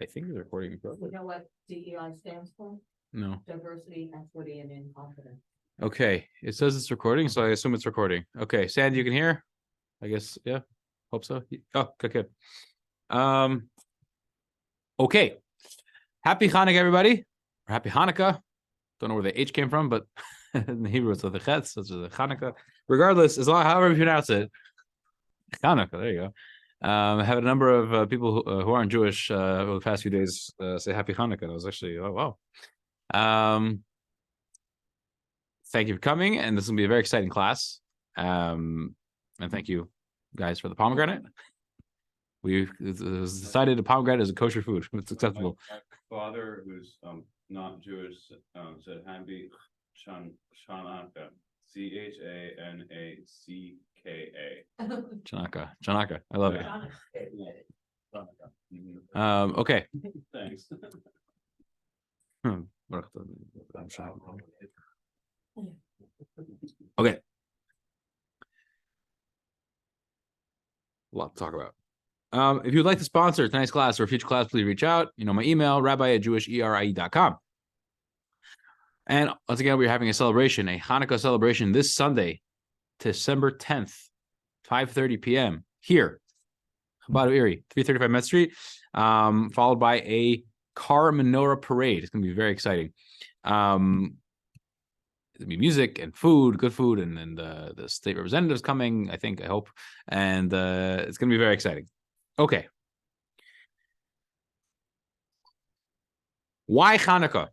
I think it's recording. You know what DEI stands for? No. Diversity, equity, and incompetence. Okay. It says it's recording, so I assume it's recording. Okay. Sandy, you can hear? I guess, yeah. Hope so. Oh, good. Okay. Happy Hanukkah, everybody. Or happy Hanukkah. Don't know where the H came from, but in the Hebrew it's with the Chetz, so it's the Chanukah. Regardless, as long however you pronounce it, Chanukah. There you go. I have a number of people who aren't Jewish over the past few days say Happy Hanukkah. I was actually, oh wow. Thank you for coming, and this will be a very exciting class. And thank you guys for the pomegranate. It was decided the pomegranate is a kosher food. It's acceptable. My father, who's not Jewish, said Happy Chanukah. Chanakah. Chanukah. I love it. Okay. Thanks. Okay. A lot to talk about. If you'd like to sponsor tonight's class or a future class, please reach out. You know my email, rabbi@jewisherie.com. And once again, we're having a celebration, a Hanukkah celebration this Sunday, December 10th, 5:30 p.m. here, Chabad Erie, 335 Met Street, followed by a car menorah parade. It's going to be very exciting. There'll be music and food, good food, and then the state representatives coming, I hope. And it's going to be very exciting. Okay. Why Hanukkah?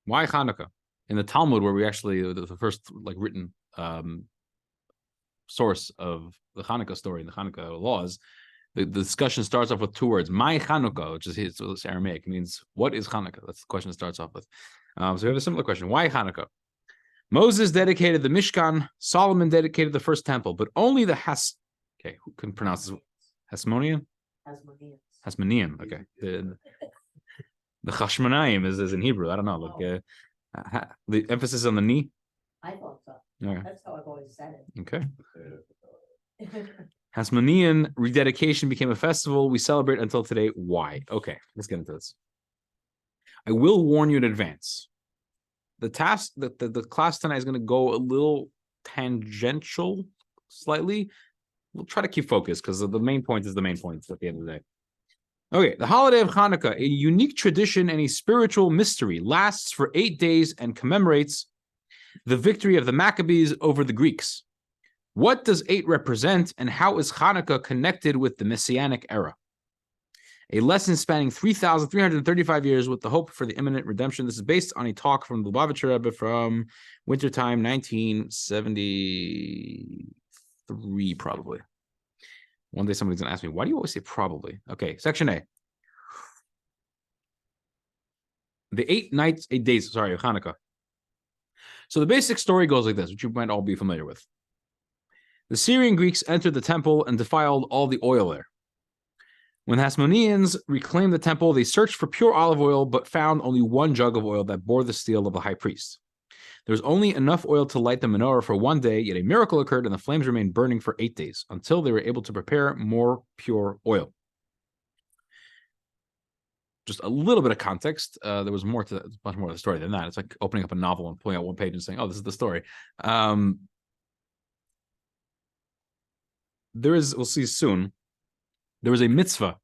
Why Hanukkah? In the Talmud, where we actually, the first written source of the Hanukkah story and the Hanukkah laws, the discussion starts off with two words. My Chanukah, which is it's Aramaic, means what is Hanukkah? That's the question it starts off with. So we have a similar question. Why Hanukkah? Moses dedicated the Mishkan. Solomon dedicated the first temple, but only the Okay, who can pronounce this? Hasmonean? Hasmonean. Okay. The Chashmonaim is in Hebrew. I don't know. The emphasis on the knee. I thought so. Okay. That's how I've always said it. Okay. Hasmonean rededication became a festival we celebrate until today. Why? Okay, let's get into this. I will warn you in advance. The task that the class tonight is going to go a little tangential, slightly. We'll try to keep focused because the main point is the main point at the end of the day. Okay, the holiday of Hanukkah, a unique tradition and a spiritual mystery, lasts for 8 days and commemorates the victory of the Maccabees over the Greeks. What does 8 represent, and how is Hanukkah connected with the Messianic era? A lesson spanning 3,335 years with the hope for the imminent redemption. This is based on a talk from the Lubavitcher Rebbe from wintertime 1973, probably. One day somebody's going to ask me, why do you always say probably? Okay, section A. The 8 days of Hanukkah. So the basic story goes like this, which you might all be familiar with. The Syrian Greeks entered the temple and defiled all the oil there. When the Hasmoneans reclaimed the temple, they searched for pure olive oil, but found only one jug of oil that bore the seal of the high priest. There was only enough oil to light the menorah for one day, yet a miracle occurred and the flames remained burning for 8 days, until they were able to prepare more pure oil. Just a little bit of context. There was much more to the story than that. It's like opening up a novel and pulling out one page and saying, oh, this is the story. We'll see soon, there was a mitzvah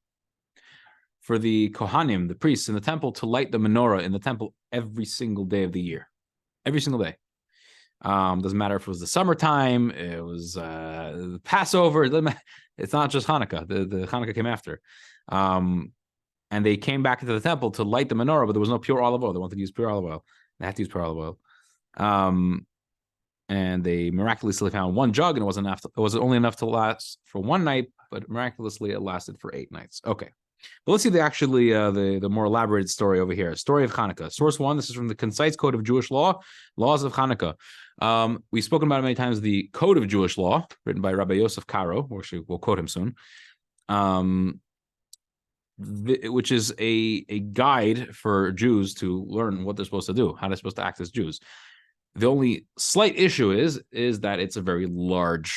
for the Kohanim, the priests in the temple, to light the menorah in the temple every single day of the year. Every single day. Doesn't matter if it was the summertime, it was Passover. It's not just Hanukkah. The Hanukkah came after. And they came back into the temple to light the menorah, but there was no pure olive oil. They wanted to use pure olive oil. They had to use pure olive oil. And they miraculously found one jug, and it was only enough to last for one night, but miraculously it lasted for 8 nights. Okay. But let's see the more elaborated story over here. Story of Hanukkah. Source 1, this is from the Concise Code of Jewish Law, Laws of Hanukkah. We've spoken about it many times, the Code of Jewish Law, written by Rabbi Yosef Karo, which we'll quote him soon, which is a guide for Jews to learn what they're supposed to do, how they're supposed to act as Jews. The only slight issue is that it's a very large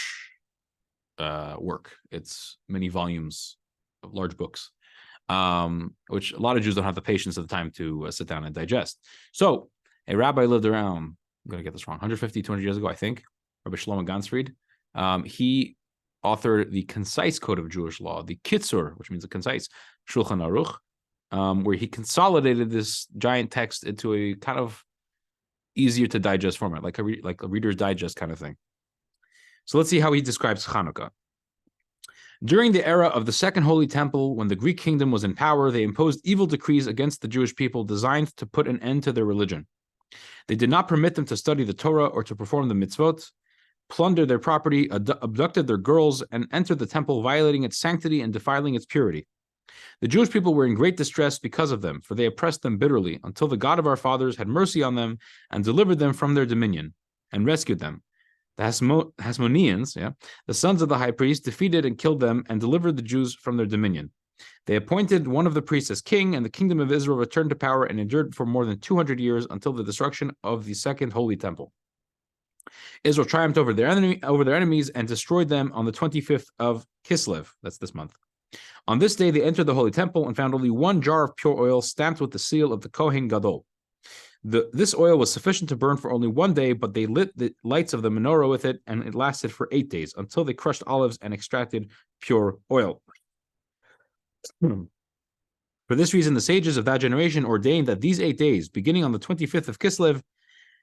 work. It's many volumes of large books. which a lot of Jews don't have the patience of the time to sit down and digest. So a rabbi lived around, I'm going to get this wrong, 150, 200 years ago, I think, Rabbi Shlomo Gansfried. He authored the concise code of Jewish law, the Kitzur, which means the concise, Shulchan Aruch, where he consolidated this giant text into a kind of easier to digest format, like a Reader's Digest kind of thing. So let's see how he describes Chanukah. During the era of the Second Holy Temple, when the Greek kingdom was in power, they imposed evil decrees against the Jewish people designed to put an end to their religion. They did not permit them to study the Torah or to perform the mitzvot, plundered their property, abducted their girls, and entered the temple, violating its sanctity and defiling its purity. The Jewish people were in great distress because of them, for they oppressed them bitterly, until the God of our fathers had mercy on them and delivered them from their dominion and rescued them. The Hasmoneans, the sons of the high priest, defeated and killed them and delivered the Jews from their dominion. They appointed one of the priests as king, and the kingdom of Israel returned to power and endured for more than 200 years until the destruction of the Second Holy Temple. Israel triumphed over their enemies and destroyed them on the 25th of Kislev. That's this month. On this day, they entered the Holy Temple and found only one jar of pure oil stamped with the seal of the Kohen Gadol. This oil was sufficient to burn for only 1 day, but they lit the lights of the menorah with it, and it lasted for 8 days, until they crushed olives and extracted pure oil. For this reason, the sages of that generation ordained that these 8 days, beginning on the 25th of Kislev,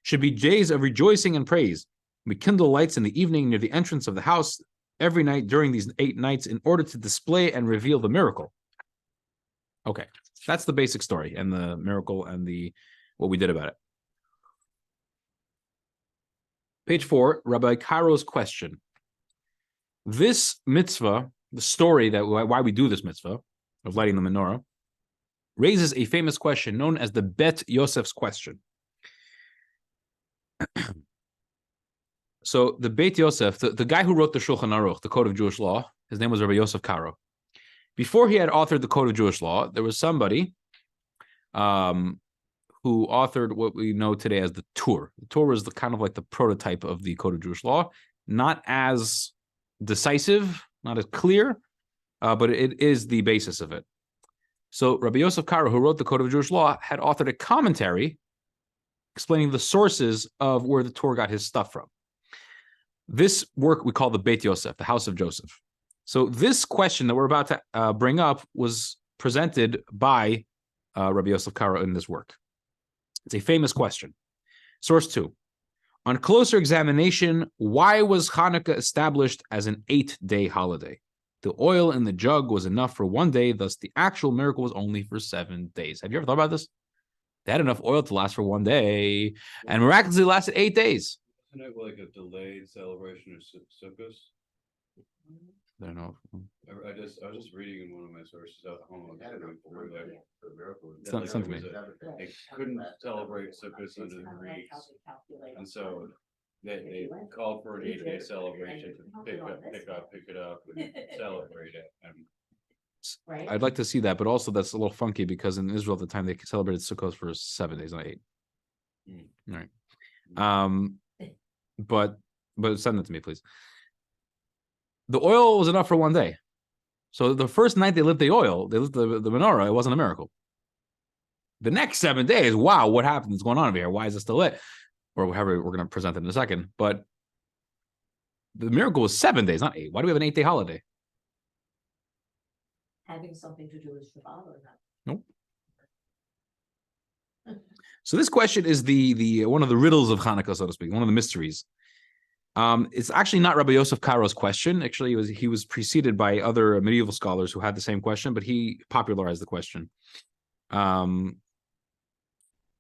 should be days of rejoicing and praise. We kindle lights in the evening near the entrance of the house every night during these 8 nights in order to display and reveal the miracle. Okay, that's the basic story and the miracle and what we did about it. Page 4, Rabbi Caro's question. This mitzvah, the story that why we do this mitzvah of lighting the menorah, raises a famous question known as the Bet Yosef's question. So the Beit Yosef, the guy who wrote the Shulchan Aruch, the Code of Jewish Law, his name was Rabbi Yosef Karo. Before he had authored the Code of Jewish Law, there was somebody who authored what we know today as the Torah. The Torah is the kind of like the prototype of the Code of Jewish Law, not as decisive, not as clear, but it is the basis of it. So Rabbi Yosef Karo, who wrote the Code of Jewish Law, had authored a commentary explaining the sources of where the Torah got his stuff from. This work we call the Beit Yosef, the House of Joseph. So this question that we're about to bring up was presented by Rabbi Yosef Karo in this work. It's a famous question. Source 2. On closer examination, why was Chanukah established as an 8-day holiday? The oil in the jug was enough for 1 day, thus the actual miracle was only for 7 days. Have you ever thought about this? They had enough oil to last for 1 day, and miraculously lasted 8 days. Isn't it like a delayed celebration of Sukkot? I don't know. I was just reading in one of my sources at home. They couldn't celebrate Sukkot under the Greeks, and so they called for an 8-day celebration to pick it up, and celebrate it. And I'd like to see that, but also that's a little funky because in Israel at the time they celebrated Sukkot for 7 days, not 8. All right. But send it to me, please. The oil was enough for 1 day. So the first night they lit the menorah, it wasn't a miracle. The next 7 days, wow, what happened? What's going on over here? Why is it still lit? Or however we're going to present it in a second. But the miracle was 7 days, not 8. Why do we have an 8-day holiday? Having something to do with Shabbat or Nope. not? So this question is the one of the riddles of Hanukkah, so to speak, one of the mysteries. It's actually not Rabbi Yosef Karo's question. Actually, he was preceded by other medieval scholars who had the same question, but he popularized the question.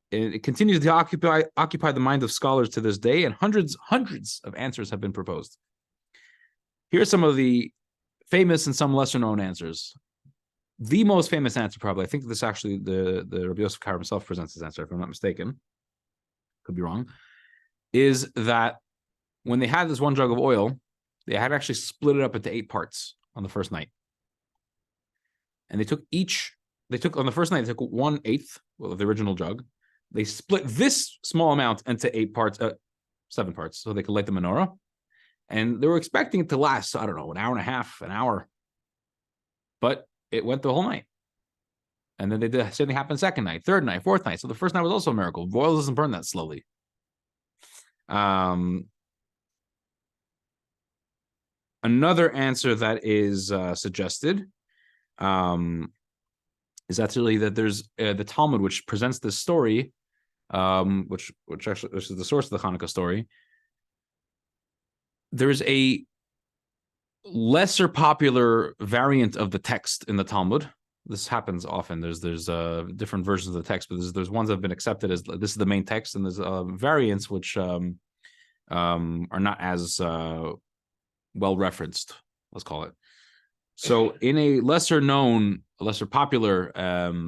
It continues to occupy the mind of scholars to this day, and hundreds of answers have been proposed. Here are some of the famous and some lesser known answers. The most famous answer, probably, I think this actually the Rabbi Yosef Karo himself presents this answer, if I'm not mistaken, could be wrong, is that when they had this one jug of oil, they had actually split it up into 8 parts on the first night. And they took on the first night, they took 1/8 of the original jug. They split this small amount into 7 parts, so they could light the menorah. And they were expecting it to last, I don't know, an hour and a half, an hour. But it went the whole night. And then the same thing happened second night, third night, fourth night. So the first night was also a miracle. Oil doesn't burn that slowly. Another answer that is suggested is actually that there's the Talmud, which presents this story, which is the source of the Chanukah story. There's a lesser popular variant of the text in the Talmud. This happens often. There's different versions of the text, but there's ones that have been accepted as this is the main text, and there's variants which are not as well referenced, let's call it. So in a lesser popular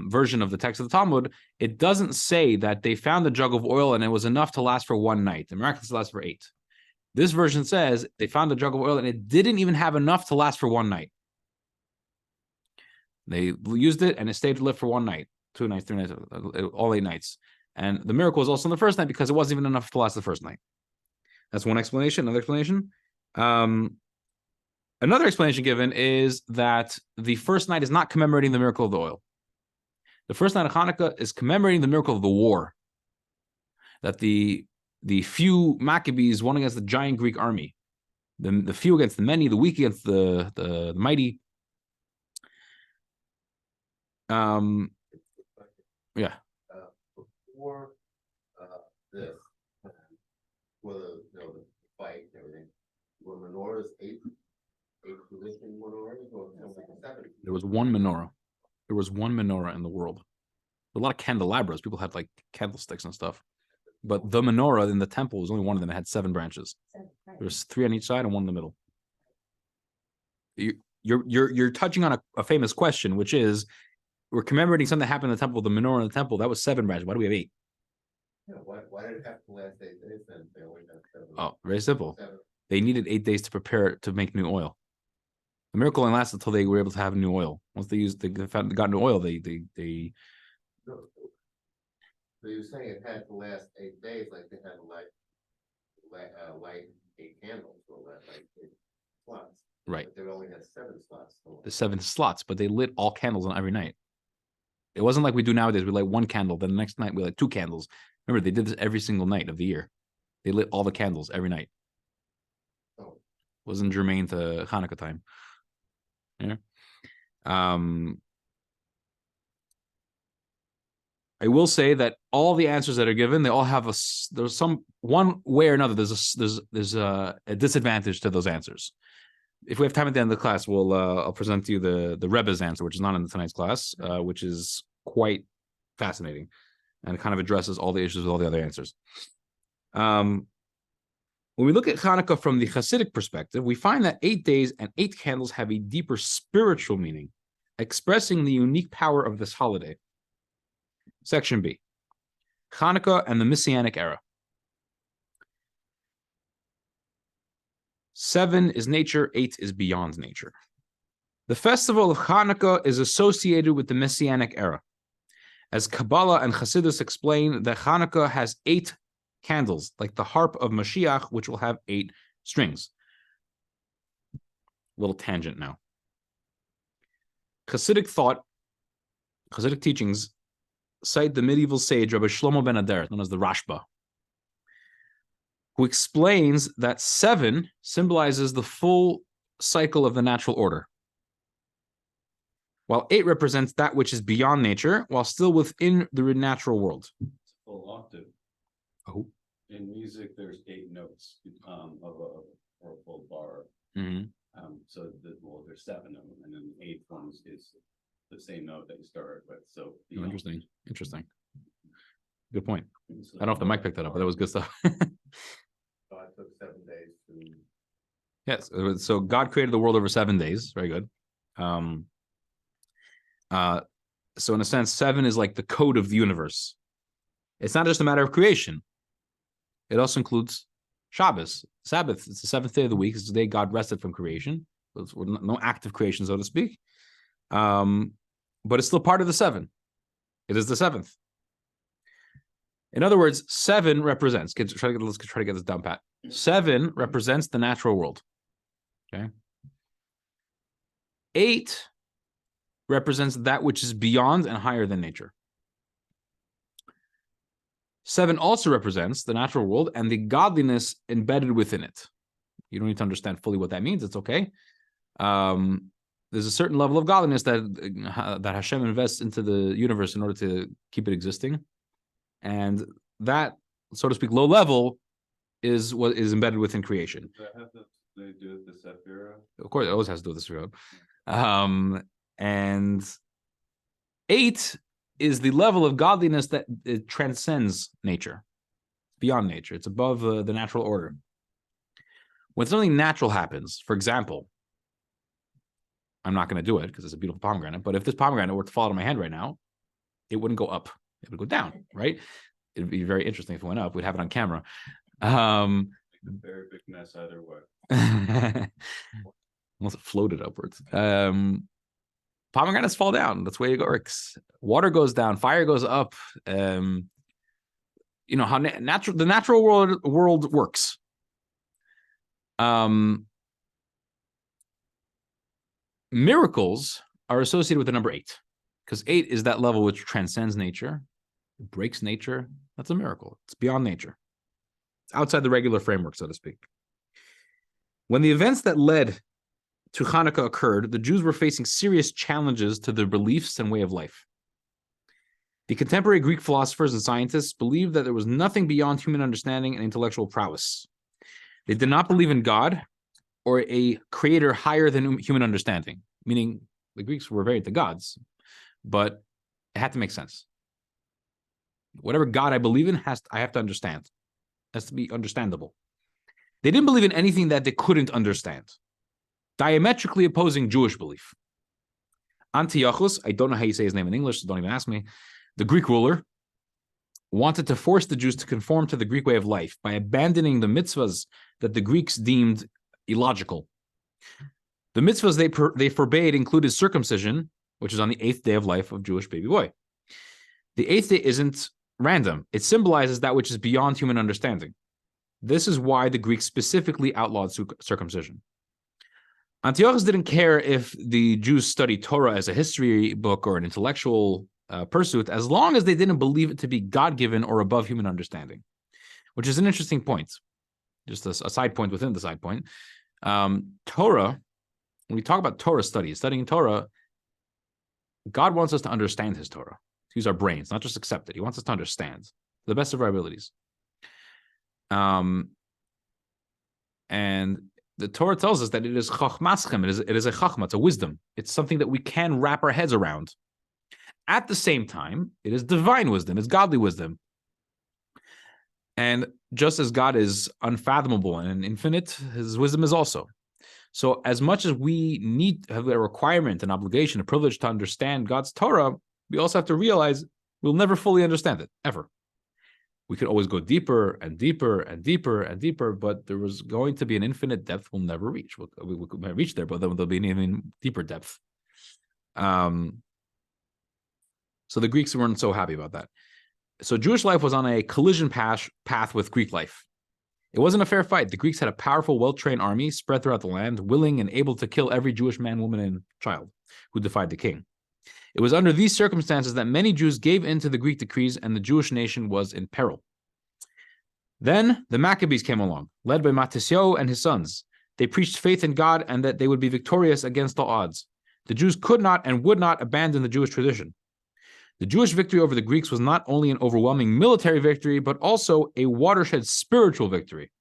version of the text of the Talmud, it doesn't say that they found a jug of oil and it was enough to last for one night. The miraculous lasts for 8. This version says they found a jug of oil and it didn't even have enough to last for one night. They used it and it stayed lit for one night, 2 nights, 3 nights, all 8 nights. And the miracle was also on the first night because it wasn't even enough to last the first night. That's one explanation. Another explanation. Another explanation given is that the first night is not commemorating the miracle of the oil. The first night of Hanukkah is commemorating the miracle of the war. That the few Maccabees won against the giant Greek army. The few against the many, the weak against the mighty. Yeah. Before this, the fight and everything, were menorahs eight position menorahs or something like 7? There was one menorah. There was one menorah in the world. A lot of candelabras. People had like candlesticks and stuff. But the menorah in the temple was only one of them. It had 7 branches. There was 3 on each side and 1 in the middle. You're touching on a famous question, which is we're commemorating something that happened in the temple. The menorah in the temple, that was 7 branches. Why do we have 8? Yeah, why did it have to last 8 days then? They only had 7. Oh, very simple. 7. They needed 8 days to prepare it to make new oil. The miracle only lasted until they were able to have new oil. Once they got new oil, they No. So you're saying it had to last 8 days, like they had to light 8 candles or like 8 slots. right. But they only had 7 slots. So The 7 slots, but they lit all candles on every night. It wasn't like we do nowadays. We light 1 candle, then the next night we light 2 candles. Remember, they did this every single night of the year. They lit all the candles every night. Oh. Wasn't germane to Hanukkah time. Yeah. I will say that all the answers that are given, they all have there's some one way or another. There's a disadvantage to those answers. If we have time at the end of the class, we'll I'll present to you the Rebbe's answer, which is not in tonight's class, which is quite fascinating, and it kind of addresses all the issues with all the other answers. When we look at Hanukkah from the Hasidic perspective, we find that 8 days and 8 candles have a deeper spiritual meaning, expressing the unique power of this holiday. Section B, Hanukkah and the Messianic era. 7 is nature, 8 is beyond nature. The festival of Hanukkah is associated with the Messianic era. As Kabbalah and Hasidus explain, that Hanukkah has 8 candles, like the harp of Mashiach, which will have 8 strings. Little tangent now. Hasidic thought, Hasidic teachings cite the medieval sage Rabbi Shlomo ben Aderet, known as the Rashba, who explains that 7 symbolizes the full cycle of the natural order, while 8 represents that which is beyond nature, while still within the natural world. It's a full octave. Oh. In music, there's 8 notes of a full bar. Mm-hmm. There's 7 of them, and then the 8th one is the same note that you started with. So Oh, interesting. Good point. I don't know if the mic picked that up, but that was good stuff. it took 7 days to. Yes. So God created the world over 7 days. Very good. So in a sense, 7 is like the code of the universe. It's not just a matter of creation. It also includes Shabbos, Sabbath. It's the 7th day of the week. It's the day God rested from creation. So it's no act of creation, so to speak. But it's still part of the 7. It is the 7th. In other words, 7 represents. Let's try to get this down pat. 7 represents the natural world. Okay. 8 represents that which is beyond and higher than nature. 7 also represents the natural world and the godliness embedded within it. You don't need to understand fully what that means. It's okay. There's a certain level of godliness that Hashem invests into the universe in order to keep it existing. And that, so to speak, low level is what is embedded within creation. Does that have to do with the Sephira? Of course, it always has to do with the Sefirot. And 8 is the level of godliness that it transcends nature, beyond nature. It's above the natural order. When something natural happens, for example, I'm not going to do it because it's a beautiful pomegranate, but if this pomegranate were to fall out of my hand right now, it wouldn't go up. It would go down, right? It'd be very interesting if it went up. We'd have it on camera. A very big mess either way. Unless it floated upwards. Pomegranates fall down. That's the way it works. Water goes down, fire goes up. You know how the natural world works. Miracles are associated with the number 8 because 8 is that level which transcends nature, it breaks nature. That's a miracle. It's beyond nature. It's outside the regular framework, so to speak. When the events that led to Chanukah occurred, the Jews were facing serious challenges to their beliefs and way of life. The contemporary Greek philosophers and scientists believed that there was nothing beyond human understanding and intellectual prowess. They did not believe in God or a creator higher than human understanding, meaning the Greeks were very into gods, but it had to make sense. Whatever God I believe in, I have to understand. It has to be understandable. They didn't believe in anything that they couldn't understand, diametrically opposing Jewish belief. Antiochus, I don't know how you say his name in English, so don't even ask me, the Greek ruler, wanted to force the Jews to conform to the Greek way of life by abandoning the mitzvahs that the Greeks deemed illogical. The mitzvahs they forbade included circumcision, which is on the 8th day of life of Jewish baby boy. The 8th day isn't random. It symbolizes that which is beyond human understanding. This is why the Greeks specifically outlawed circumcision. Antiochus didn't care if the Jews studied Torah as a history book or an intellectual pursuit, as long as they didn't believe it to be God-given or above human understanding, which is an interesting point. Just a side point within the side point. Torah, when we talk about Torah studying Torah, God wants us to understand his Torah, to use our brains, not just accept it. He wants us to understand to the best of our abilities. And the Torah tells us that it is chachmaschem, it is a chachma, it's a wisdom. It's something that we can wrap our heads around. At the same time, it is divine wisdom, it's godly wisdom. And just as God is unfathomable and infinite, his wisdom is also. So as much as we need to have a requirement, an obligation, a privilege to understand God's Torah, we also have to realize we'll never fully understand it, ever. We could always go deeper and deeper and deeper and deeper, but there was going to be an infinite depth we'll never reach. We might reach there, but then there'll be an even deeper depth. So the Greeks weren't so happy about that. So Jewish life was on a collision path with Greek life. It wasn't a fair fight. The Greeks had a powerful, well-trained army spread throughout the land, willing and able to kill every Jewish man, woman, and child who defied the king. It was under these circumstances that many Jews gave in to the Greek decrees and the Jewish nation was in peril. Then the Maccabees came along, led by Mattityahu and his sons. They preached faith in God and that they would be victorious against all odds. The Jews could not and would not abandon the Jewish tradition. The Jewish victory over the Greeks was not only an overwhelming military victory, but also a watershed spiritual victory,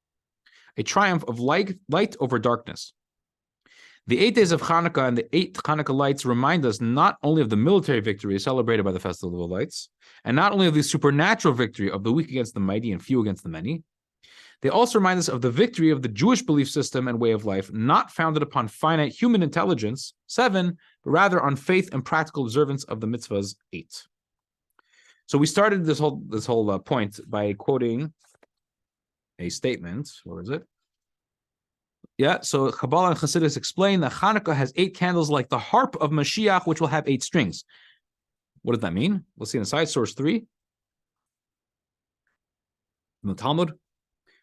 a triumph of light over darkness. The 8 days of Chanukah and the 8 Chanukah lights remind us not only of the military victory celebrated by the Festival of Lights, and not only of the supernatural victory of the weak against the mighty and few against the many, they also remind us of the victory of the Jewish belief system and way of life, not founded upon finite human intelligence, 7, but rather on faith and practical observance of the mitzvahs, 8. So we started this whole point by quoting a statement. Where is it? Yeah, so Kabbalah and Chassidus explain that Chanukah has 8 candles like the harp of Mashiach, which will have 8 strings. What does that mean? Let's see inside source 3. In the Talmud,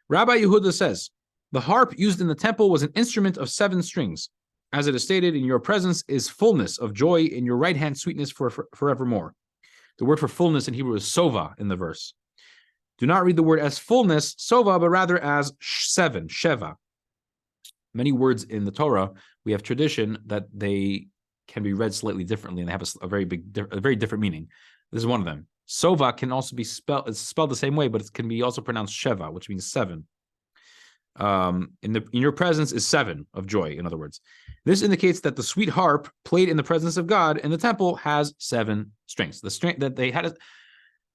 Rabbi Yehuda says, the harp used in the temple was an instrument of 7 strings. As it is stated, in your presence is fullness of joy, in your right hand sweetness for forevermore. The word for fullness in Hebrew is sova in the verse. Do not read the word as fullness, sova, but rather as seven, sheva. Many words in the Torah, we have tradition that they can be read slightly differently, and they have a very different meaning. This is one of them. Sova can also be spelled the same way, but it can be also pronounced sheva, which means seven. In your presence is seven of joy, in other words. This indicates that the sweet harp played in the presence of God in the temple has 7 strings. The string that they had,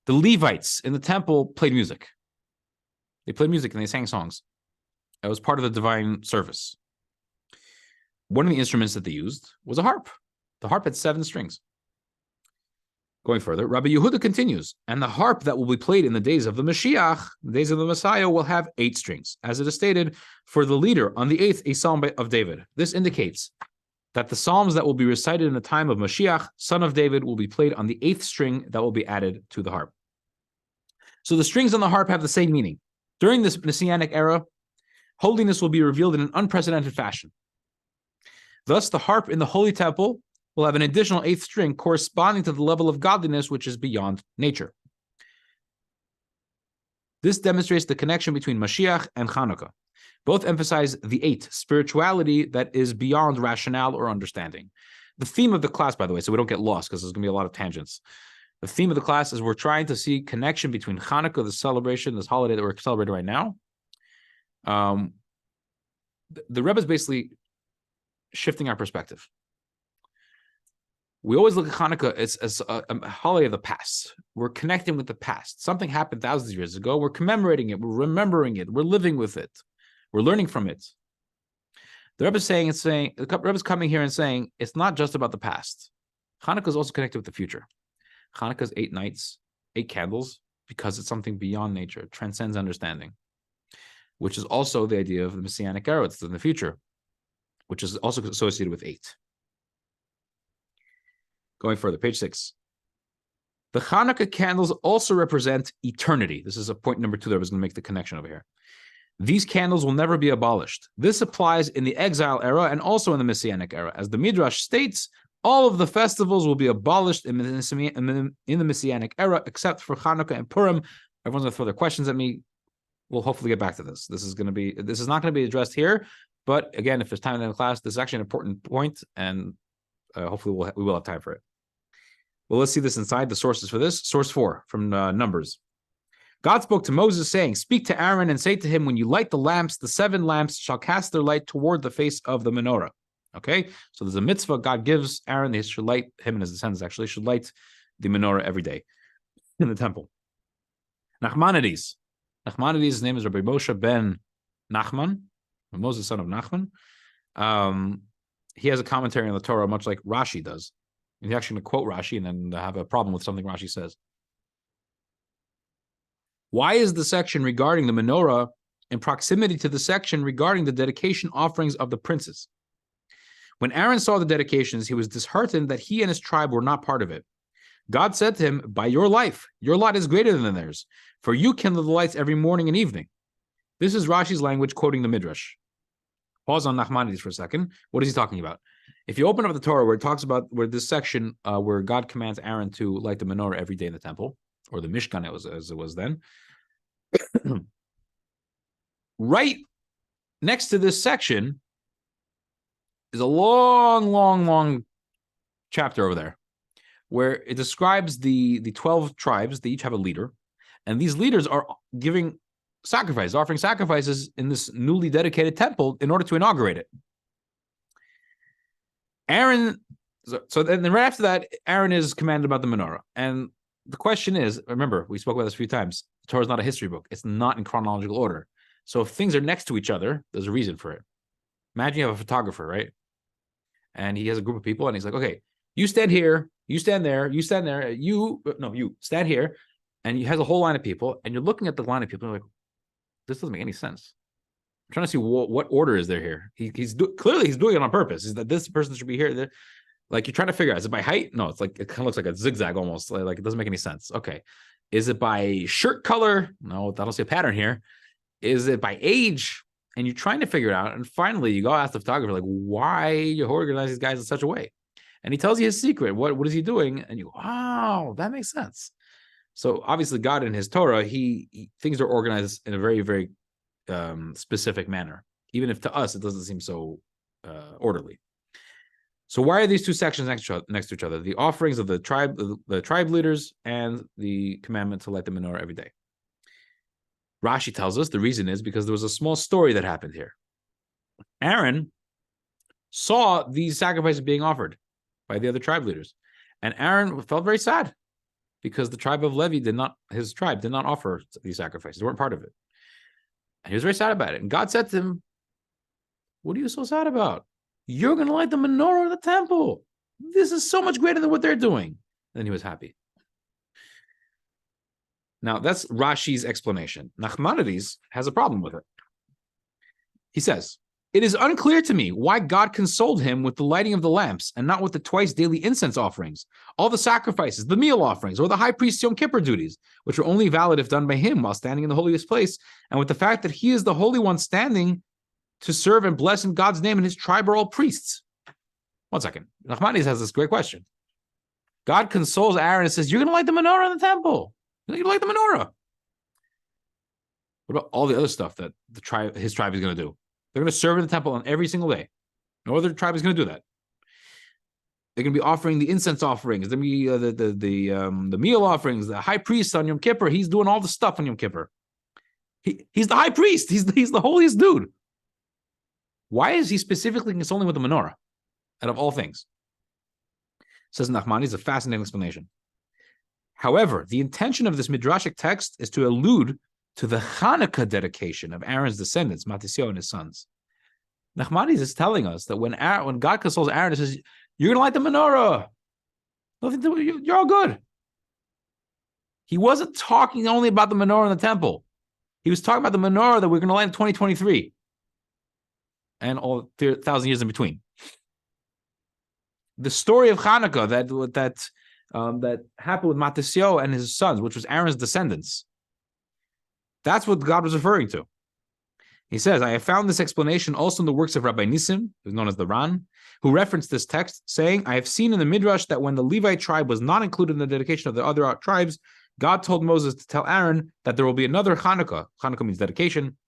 the Levites in the temple played music. They played music and they sang songs. That was part of the divine service. One of the instruments that they used was a harp. The harp had 7 strings. Going further, Rabbi Yehuda continues, and the harp that will be played in the days of the Mashiach, the days of the Messiah, will have 8 strings. As it is stated, for the leader on the 8th, a psalm of David. This indicates that the psalms that will be recited in the time of Mashiach, son of David, will be played on the 8th string that will be added to the harp. So the strings on the harp have the same meaning. During this Messianic era, holiness will be revealed in an unprecedented fashion. Thus, the harp in the Holy Temple will have an additional 8th string corresponding to the level of godliness which is beyond nature. This demonstrates the connection between Mashiach and Chanukah. Both emphasize the 8, spirituality that is beyond rationale or understanding. The theme of the class, by the way, so we don't get lost because there's going to be a lot of tangents. The theme of the class is we're trying to see connection between Chanukah, the celebration, this holiday that we're celebrating right now. The Rebbe is basically shifting our perspective. We always look at Chanukah as a holiday of the past. We're connecting with the past. Something happened thousands of years ago. We're commemorating it. We're remembering it. We're living with it. We're learning from it. The Rebbe is the Rebbe is coming here and saying it's not just about the past. Chanukah is also connected with the future. Chanukah is 8 nights, 8 candles, because it's something beyond nature. It transcends understanding, which is also the idea of the Messianic era. It's in the future, which is also associated with 8. Going further, page 6. The Chanukah candles also represent eternity. This is a point number 2 that I was going to make the connection over here. These candles will never be abolished. This applies in the exile era and also in the Messianic era. As the Midrash states, all of the festivals will be abolished in the Messianic era, except for Chanukah and Purim. Everyone's going to throw their questions at me. We'll hopefully get back to this. This is not going to be addressed here. But again, if there's time in the class, this is actually an important point, and hopefully we will have time for it. Well, let's see this inside, the sources for this. Source 4 from Numbers. God spoke to Moses, saying, speak to Aaron and say to him, when you light the lamps, the 7 lamps shall cast their light toward the face of the menorah. Okay, so there's a mitzvah God gives Aaron. They should light, him and his descendants actually, should light the menorah every day in the temple. Nachmanides. Nachmanides' name is Rabbi Moshe ben Nachman, Moses, son of Nachman. He has a commentary on the Torah, much like Rashi does. He's actually going to quote Rashi and then have a problem with something Rashi says. Why is the section regarding the menorah in proximity to the section regarding the dedication offerings of the princes? When Aaron saw the dedications, he was disheartened that he and his tribe were not part of it. God said to him, by your life, your lot is greater than theirs, for you kindle the lights every morning and evening. This is Rashi's language quoting the Midrash. Pause on Nachmanides for a second. What is he talking about? If you open up the Torah where it talks about where this section where God commands Aaron to light the menorah every day in the temple, or the Mishkan as it was then, right next to this section is a long chapter over there where it describes the 12 tribes. They each have a leader, and these leaders are giving sacrifices, offering sacrifices in this newly dedicated temple in order to inaugurate it. Aaron, so then right after that, Aaron is commanded about the menorah. And the question is, remember, we spoke about this a few times, the Torah is not a history book. It's not in chronological order. So if things are next to each other, there's a reason for it. Imagine you have a photographer, right? And he has a group of people, and he's like, okay, you stand here, you stand there, you stand there, you stand here. And he has a whole line of people, and you're looking at the line of people, and you're like, this doesn't make any sense. I'm trying to see what order is there here. Clearly he's doing it on purpose. Is that this person should be here? Like you're trying to figure out, is it by height? No, it's like it kind of looks like a zigzag almost. Like it doesn't make any sense. Okay. Is it by shirt color? No, I don't see a pattern here. Is it by age? and you're trying to figure it out, and finally you go ask the photographer, like, why you organize these guys in such a way? And he tells you his secret. What is he doing? And you go, oh, that makes sense. So obviously God in his Torah, things are organized in a very, very specific manner, even if to us it doesn't seem so orderly. So why are these two sections next to each other? The offerings of the tribe leaders and the commandment to light the menorah every day. Rashi tells us the reason is because there was a small story that happened here. Aaron saw these sacrifices being offered by the other tribe leaders, and Aaron felt very sad because the tribe of Levi his tribe did not offer these sacrifices. They weren't part of it. And he was very sad about it. And God said to him, what are you so sad about? You're going to light the menorah of the temple. This is so much greater than what they're doing. Then he was happy. Now, that's Rashi's explanation. Nachmanides has a problem with it. He says, it is unclear to me why God consoled him with the lighting of the lamps and not with the twice daily incense offerings, all the sacrifices, the meal offerings, or the high priest's Yom Kippur duties, which are only valid if done by him while standing in the holiest place, and with the fact that he is the Holy One standing to serve and bless in God's name, and his tribe are all priests. One second. Nachmanides has this great question. God consoles Aaron and says, you're going to light the menorah in the temple. You're going to light the menorah. What about all the other stuff that his tribe is going to do? They're going to serve in the temple on every single day. No other tribe is going to do that. They're going to be offering the incense offerings, the meal offerings, the high priest on Yom Kippur. He's doing all the stuff on Yom Kippur. He's the high priest. He's the holiest dude. Why is he specifically consoling with the menorah out of all things? Says Nachmanides, a fascinating explanation. However, the intention of this midrashic text is to allude to the Chanukah dedication of Aaron's descendants, Matisyahu and his sons. Nachmanides is telling us that when God consoles Aaron, he says, you're going to light the menorah. Nothing to, you're all good. He wasn't talking only about the menorah in the temple. He was talking about the menorah that we're going to light in 2023 and all 1,000 years in between. The story of Chanukah that happened with Matisyahu and his sons, which was Aaron's descendants. That's what God was referring to. He says, I have found this explanation also in the works of Rabbi Nissim, who's known as the Ran, who referenced this text, saying, I have seen in the Midrash that when the Levite tribe was not included in the dedication of the other tribes, God told Moses to tell Aaron that there will be another Chanukah. Chanukah means dedication,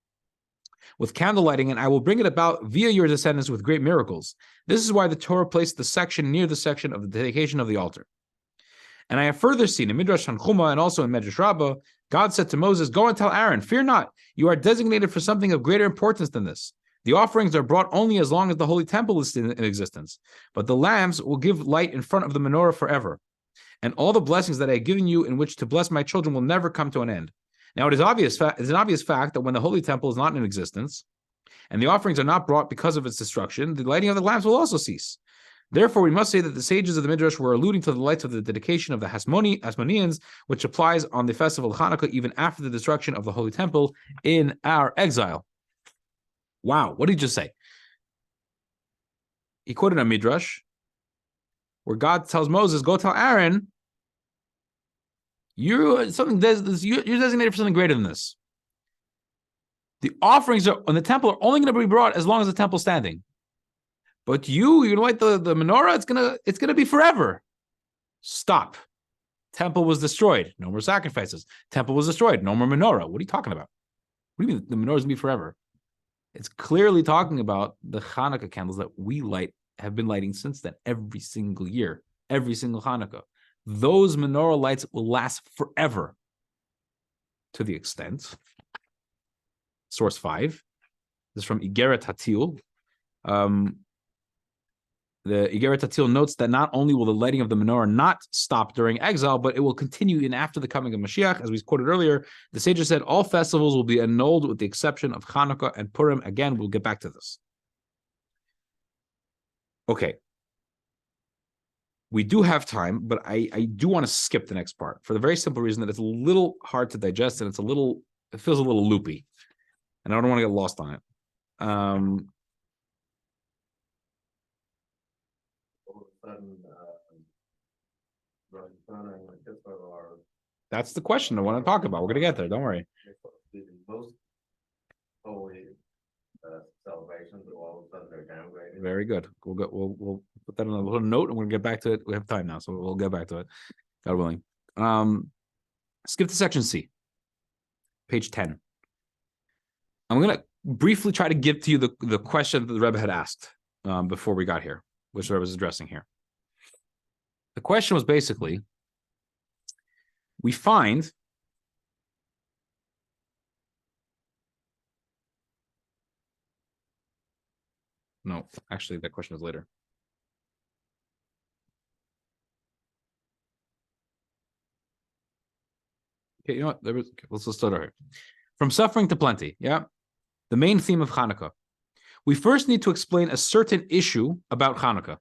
with candle lighting, and I will bring it about via your descendants with great miracles. This is why the Torah placed the section near the section of the dedication of the altar. And I have further seen in Midrash Tanchuma and also in Medrash Rabbah, God said to Moses, go and tell Aaron, fear not, you are designated for something of greater importance than this. The offerings are brought only as long as the holy temple is in existence, but the lamps will give light in front of the menorah forever. And all the blessings that I have given you in which to bless my children will never come to an end. Now it is an obvious fact that when the holy temple is not in existence, and the offerings are not brought because of its destruction, the lighting of the lamps will also cease. Therefore, we must say that the sages of the Midrash were alluding to the lights of the dedication of the Hasmoneans, which applies on the festival of Hanukkah even after the destruction of the Holy Temple in our exile. Wow, what did he just say? He quoted a Midrash where God tells Moses, go tell Aaron, you're designated for something greater than this. The offerings on the temple are only going to be brought as long as the temple's standing. But you're gonna light the menorah, it's gonna be forever. Stop. Temple was destroyed. No more sacrifices. Temple was destroyed. No more menorah. What are you talking about? What do you mean the menorah is gonna be forever? It's clearly talking about the Hanukkah candles that we have been lighting since then, every single year, every single Hanukkah. Those menorah lights will last forever. To the extent. Source 5. This is from Igeret Hatil. The Igeret Hatil notes that not only will the lighting of the menorah not stop during exile, but it will continue in after the coming of Mashiach. As we quoted earlier, the sages said all festivals will be annulled with the exception of Hanukkah and Purim. Again, we'll get back to this. Okay. We do have time, but I do want to skip the next part for the very simple reason that it's a little hard to digest and it feels a little loopy. And I don't want to get lost on it. That's the question I want to talk about. We're going to get there. Don't worry. Most holy Very good. We'll put that on a little note, and we'll get back to it. We have time now, so we'll get back to it, God willing. Skip to section C, page 10. I'm gonna briefly try to give to you the question that the Rebbe had asked before we got here, which I was addressing here. The question was basically, we find no, actually, that question was later. Okay, you know what? Let's start here. From suffering to plenty, yeah? The main theme of Chanukah. We first need to explain a certain issue about Chanukah.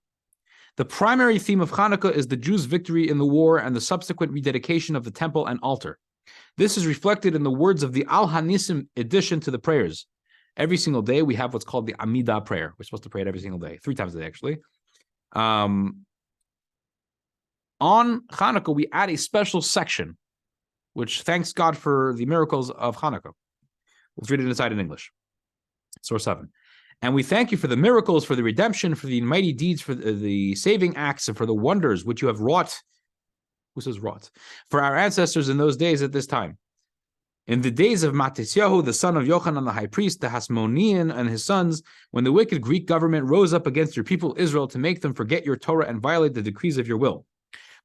The primary theme of Chanukah is the Jews' victory in the war and the subsequent rededication of the temple and altar. This is reflected in the words of the Al Hanisim addition to the prayers. Every single day, we have what's called the Amidah prayer. We're supposed to pray it every single day, 3 times a day, actually. On Chanukah, we add a special section, which thanks God for the miracles of Chanukah. Let's read it inside in English. Source 7. And we thank you for the miracles, for the redemption, for the mighty deeds, for the saving acts, and for the wonders which you have wrought. Who says wrought? For our ancestors in those days at this time. In the days of Matisyahu, the son of Yochanan the high priest, the Hasmonean and his sons, when the wicked Greek government rose up against your people Israel to make them forget your Torah and violate the decrees of your will.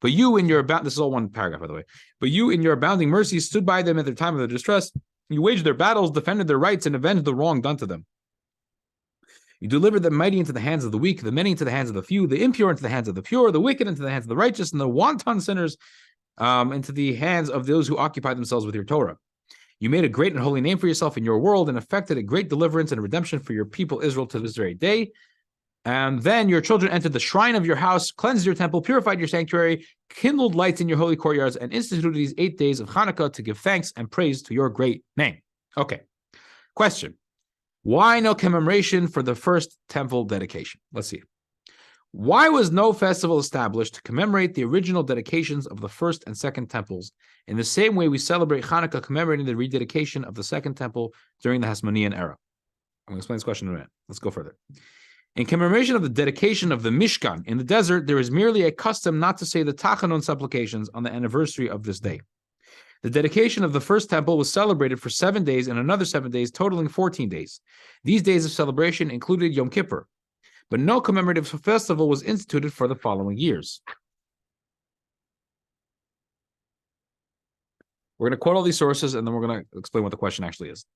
But you in your this is all one paragraph, by the way. But you in your abounding mercy stood by them at their time of their distress. You waged their battles, defended their rights, and avenged the wrong done to them. You delivered the mighty into the hands of the weak, the many into the hands of the few, the impure into the hands of the pure, the wicked into the hands of the righteous, and the wanton sinners into the hands of those who occupy themselves with your Torah. You made a great and holy name for yourself in your world and effected a great deliverance and redemption for your people Israel to this very day. And then your children entered the shrine of your house, cleansed your temple, purified your sanctuary, kindled lights in your holy courtyards, and instituted these 8 days of Chanukah to give thanks and praise to your great name. Okay. Question. Why no commemoration for the first temple dedication? Let's see. Why was no festival established to commemorate the original dedications of the first and second temples in the same way we celebrate Chanukah commemorating the rededication of the second temple during the Hasmonean era? I'm going to explain this question in a minute. Let's go further. In commemoration of the dedication of the Mishkan in the desert, there is merely a custom not to say the Tachanun supplications on the anniversary of this day. The dedication of the first temple was celebrated for 7 days and another 7 days, totaling 14 days. These days of celebration included Yom Kippur, but no commemorative festival was instituted for the following years. We're going to quote all these sources, and then we're going to explain what the question actually is.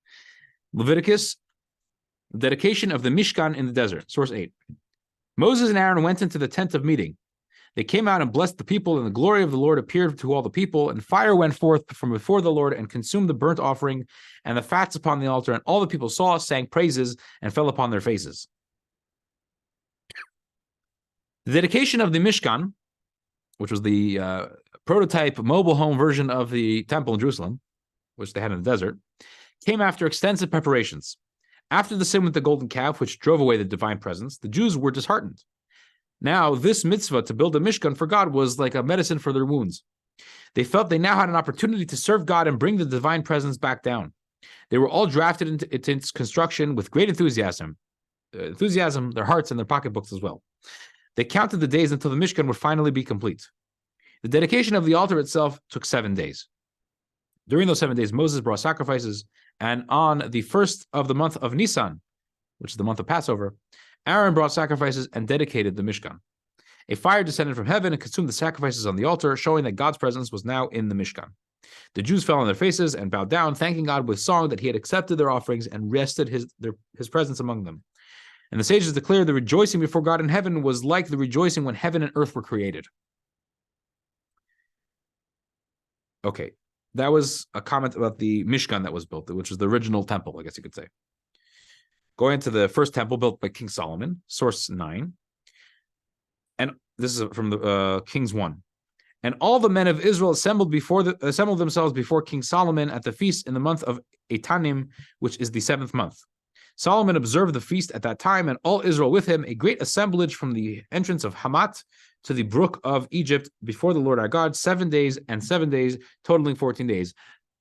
Leviticus, the dedication of the Mishkan in the desert. Source 8. Moses and Aaron went into the tent of meeting. They came out and blessed the people, and the glory of the Lord appeared to all the people, and fire went forth from before the Lord and consumed the burnt offering and the fats upon the altar, and all the people saw, sang praises, and fell upon their faces. The dedication of the Mishkan, which was the prototype mobile home version of the temple in Jerusalem, which they had in the desert, came after extensive preparations. After the sin with the golden calf, which drove away the divine presence, the Jews were disheartened. Now, this mitzvah to build a Mishkan for God was like a medicine for their wounds. They felt they now had an opportunity to serve God and bring the divine presence back down. They were all drafted into its construction with great enthusiasm, their hearts and their pocketbooks as well. They counted the days until the Mishkan would finally be complete. The dedication of the altar itself took 7 days. During those 7 days, Moses brought sacrifices, and on the first of the month of Nisan, which is the month of Passover, Aaron brought sacrifices and dedicated the Mishkan. A fire descended from heaven and consumed the sacrifices on the altar, showing that God's presence was now in the Mishkan. The Jews fell on their faces and bowed down, thanking God with song that he had accepted their offerings and rested his presence among them. And the sages declared the rejoicing before God in heaven was like the rejoicing when heaven and earth were created. Okay, that was a comment about the Mishkan that was built, which was the original temple, I guess you could say. Going into the first temple built by King Solomon, source 9. And this is from the Kings 1. And all the men of Israel assembled themselves before King Solomon at the feast in the month of Etanim, which is the 7th month. Solomon observed the feast at that time, and all Israel with him, a great assemblage from the entrance of Hamat to the brook of Egypt before the Lord our God, 7 days and 7 days, totaling 14 days.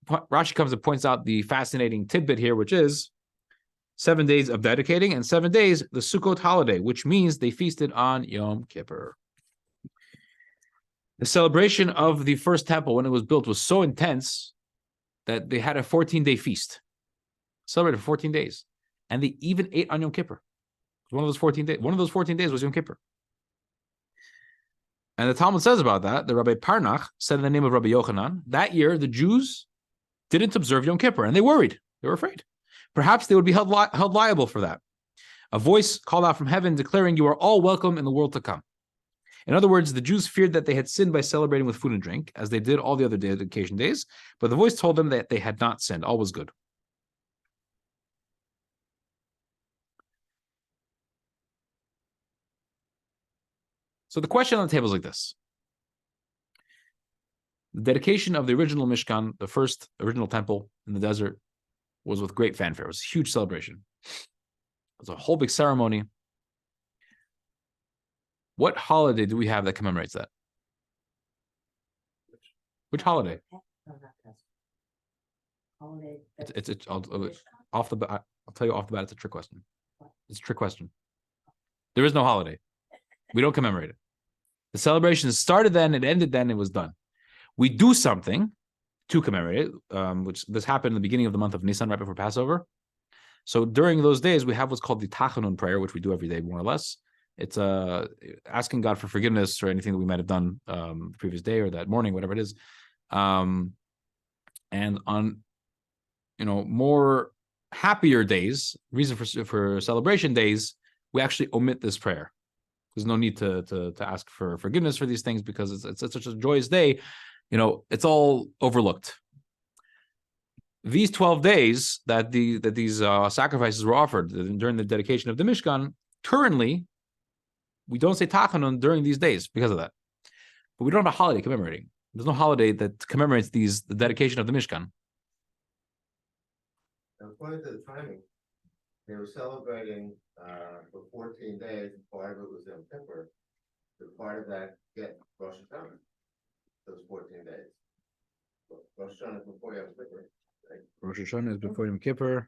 Rashi comes and points out the fascinating tidbit here, which is 7 days of dedicating, and 7 days the Sukkot holiday, which means they feasted on Yom Kippur. The celebration of the first temple when it was built was so intense that they had a 14-day feast. Celebrated for 14 days. And they even ate on Yom Kippur. One of those 14 days. One of those 14 days was Yom Kippur. And the Talmud says about that, the Rabbi Parnach said in the name of Rabbi Yochanan, that year the Jews didn't observe Yom Kippur, and they worried. They were afraid. Perhaps they would be held liable for that. A voice called out from heaven declaring, you are all welcome in the world to come. In other words, the Jews feared that they had sinned by celebrating with food and drink, as they did all the other dedication days, but the voice told them that they had not sinned. All was good. So the question on the table is like this. The dedication of the original Mishkan, the first original temple in the desert, was with great fanfare. It was a huge celebration. It was a whole big ceremony. What holiday do we have that commemorates that? Which holiday? Holiday. Off the bat. I'll tell you off the bat. It's a trick question. It's a trick question. There is no holiday. We don't commemorate it. The celebration started then, it ended then, it was done. We do something to commemorate it, which this happened in the beginning of the month of Nisan, right before Passover. So during those days, we have what's called the Tachanun prayer, which we do every day, more or less. It's asking God for forgiveness for anything that we might have done the previous day or that morning, whatever it is. And on, more happier days, reason for celebration days, we actually omit this prayer. There's no need to ask for forgiveness for these things because it's such a joyous day. It's all overlooked. These 12 days that these sacrifices were offered during the dedication of the Mishkan, currently, we don't say Tachanun during these days because of that. But we don't have a holiday commemorating. There's no holiday that commemorates the dedication of the Mishkan. According to the timing, they were celebrating for 14 days. Part of it was Yom Kippur. The part of that get Rosh Hashanah. Those 14 days. Rosh Hashanah is before Yom Kippur. Right? Rosh Hashanah is before Yom Kippur.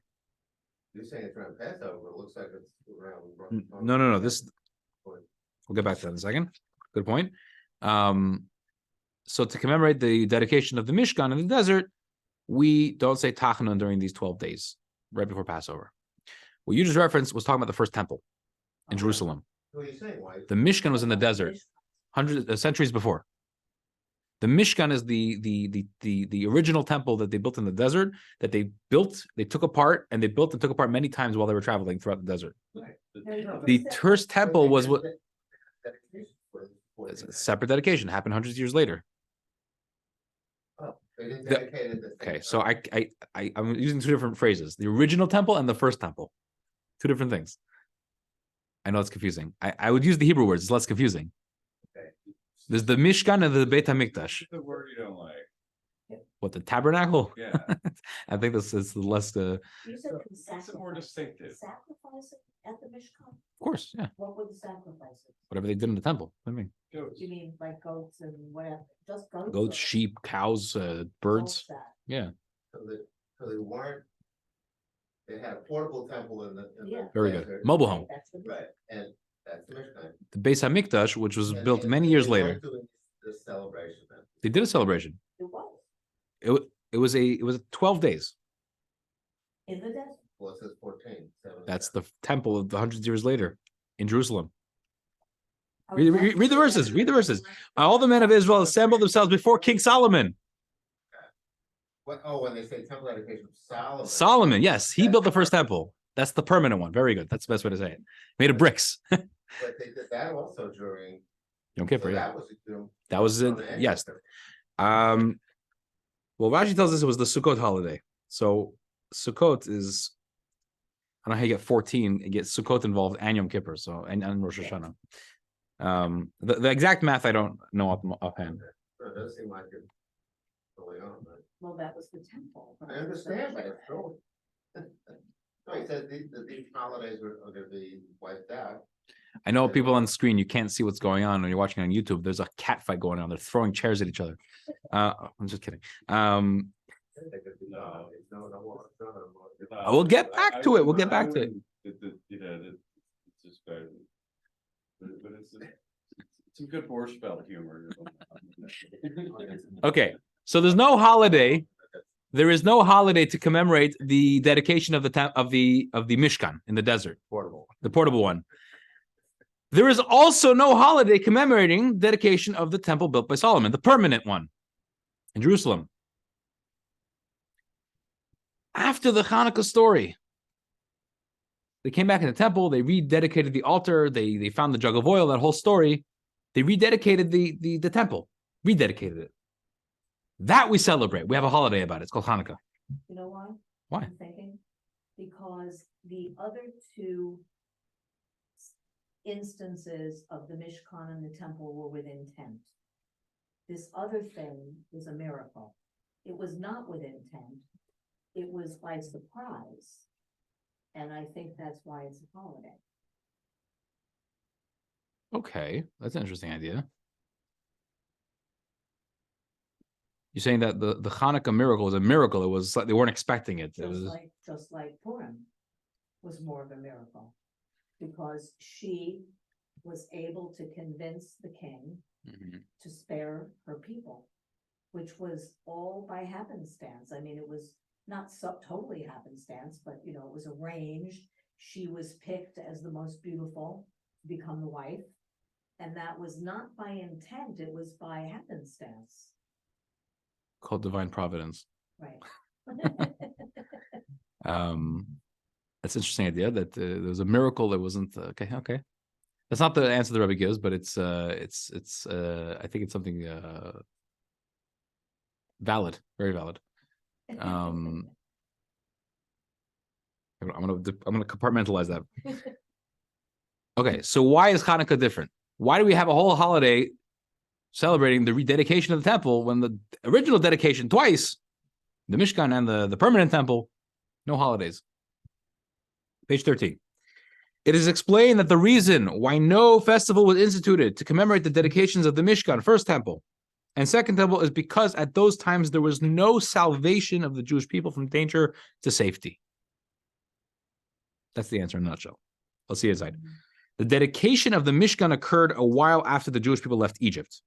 You're saying it's around Passover, but it looks like it's around Rosh Hashanah. No. We'll get back to that in a second. Good point. So to commemorate the dedication of the Mishkan in the desert, we don't say Tachanun during these 12 days, right before Passover. What you just referenced was talking about the first temple in Jerusalem. What are you saying? Why? The Mishkan was in the desert, centuries before. The Mishkan is the original temple that they built in the desert, that they took apart, and they built and took apart many times while they were traveling throughout the desert. Right. The first temple was what It's it's a separate dedication, happened hundreds of years later. Oh, they didn't dedicate it. Okay, so I'm using two different phrases: the original temple and the first temple, two different things. I know it's confusing. I would use the Hebrew words; it's less confusing. Okay. There's the Mishkan and the Beit HaMikdash. The word you don't like. What, the tabernacle? Yeah. I think this is less. You said It's more distinctive. sacrificing at the Mishkan? Of course, yeah. What were the sacrifices? Whatever they did in the temple. I mean, Goats. Do you mean like goats and whatever? Just goats? goats, or sheep, cows, birds. all that? Yeah, So they weren't. They had a portable temple in the Yeah. very good. desert. Mobile home. That's the. Right, and that's the Mishkan. The Beis HaMikdash, which was And built they- many they years weren't later, doing this celebration then. they did a celebration. It was It was 12 days. in the desert. Well, it says 14. 7. That's the temple of the hundreds of years later in Jerusalem. I Read, would read, love read the to see verses. that. Read the verses. All the men of Israel assembled themselves before King Solomon. When they say temple dedication of Solomon. Solomon, yes, he built the first temple. That's the permanent one. Very good. That's the best way to say it. Made of bricks. But they did that also during. Yom So Kippur, yeah. that was during. That was it. Yes. Well, Rashi tells us it was the Sukkot holiday. So Sukkot is, I don't know how you get 14. You get Sukkot involved and Yom Kippur, so and Rosh Hashanah. The exact math I don't know offhand. So it does seem like it's early on, but Well, that was the temple. I understand, but it's true. No, he said these holidays are gonna be wiped out. I know people on the screen, you can't see what's going on when you're watching on YouTube. There's a cat fight going on. They're throwing chairs at each other. I'm just kidding. We'll get back to it. We'll get back to it. It's just bad. But it's some good Borscht humor. Okay, so there's no holiday. There is no holiday to commemorate the dedication of the Mishkan in the desert, the portable one. There is also no holiday commemorating dedication of the temple built by Solomon, the permanent one in Jerusalem. After the Chanukah story, they came back in the temple, they rededicated the altar, they found the jug of oil, that whole story. They rededicated the temple, rededicated it. That we celebrate. We have a holiday about it. It's called Chanukah. You know why? Why? I'm thinking, because the other two instances of the Mishkan and the temple were with intent. This other thing is a miracle. It was not with intent. It was by surprise. And I think that's why it's a holiday. Okay, that's an interesting idea. You're saying that the Hanukkah miracle was a miracle. It was like they weren't expecting it. It was Just like Purim was more of a miracle, because she was able to convince the king to spare her people, which was all by happenstance. I mean, it was not totally happenstance, but it was arranged. She was picked as the most beautiful to become the wife, and that was not by intent, it was by happenstance. called divine providence. Right. That's an interesting idea that there was a miracle that wasn't okay. That's not the answer the Rebbe gives, but it's I think it's something valid, very valid. I'm gonna compartmentalize that. Okay, so why is Hanukkah different? Why do we have a whole holiday celebrating the rededication of the temple when the original dedication twice, the Mishkan and the permanent temple, no holidays? Page 13. It is explained that the reason why no festival was instituted to commemorate the dedications of the Mishkan, first temple, and second temple is because at those times there was no salvation of the Jewish people from danger to safety. That's the answer in a nutshell. Let's see inside. The dedication of the Mishkan occurred a while after the Jewish people left Egypt,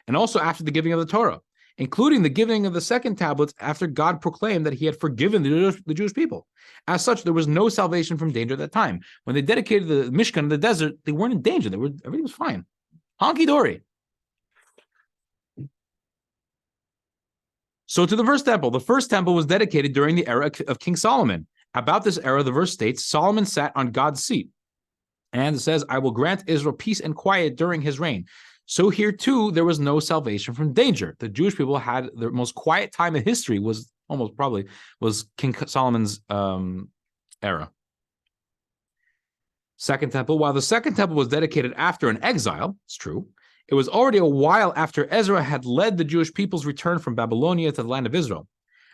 and also after the giving of the Torah, including the giving of the second tablets after God proclaimed that he had forgiven the Jewish people. As such, there was no salvation from danger at that time. When they dedicated the Mishkan in the desert, they weren't in danger. Everything was fine. Honky-dory. So to the first temple was dedicated during the era of King Solomon. About this era, the verse states, Solomon sat on God's seat. And it says, I will grant Israel peace and quiet during his reign. So here too, there was no salvation from danger. The Jewish people had their most quiet time in history was King Solomon's era. Second temple, while the second temple was dedicated after an exile, it's true, it was already a while after Ezra had led the Jewish people's return from Babylonia to the land of Israel.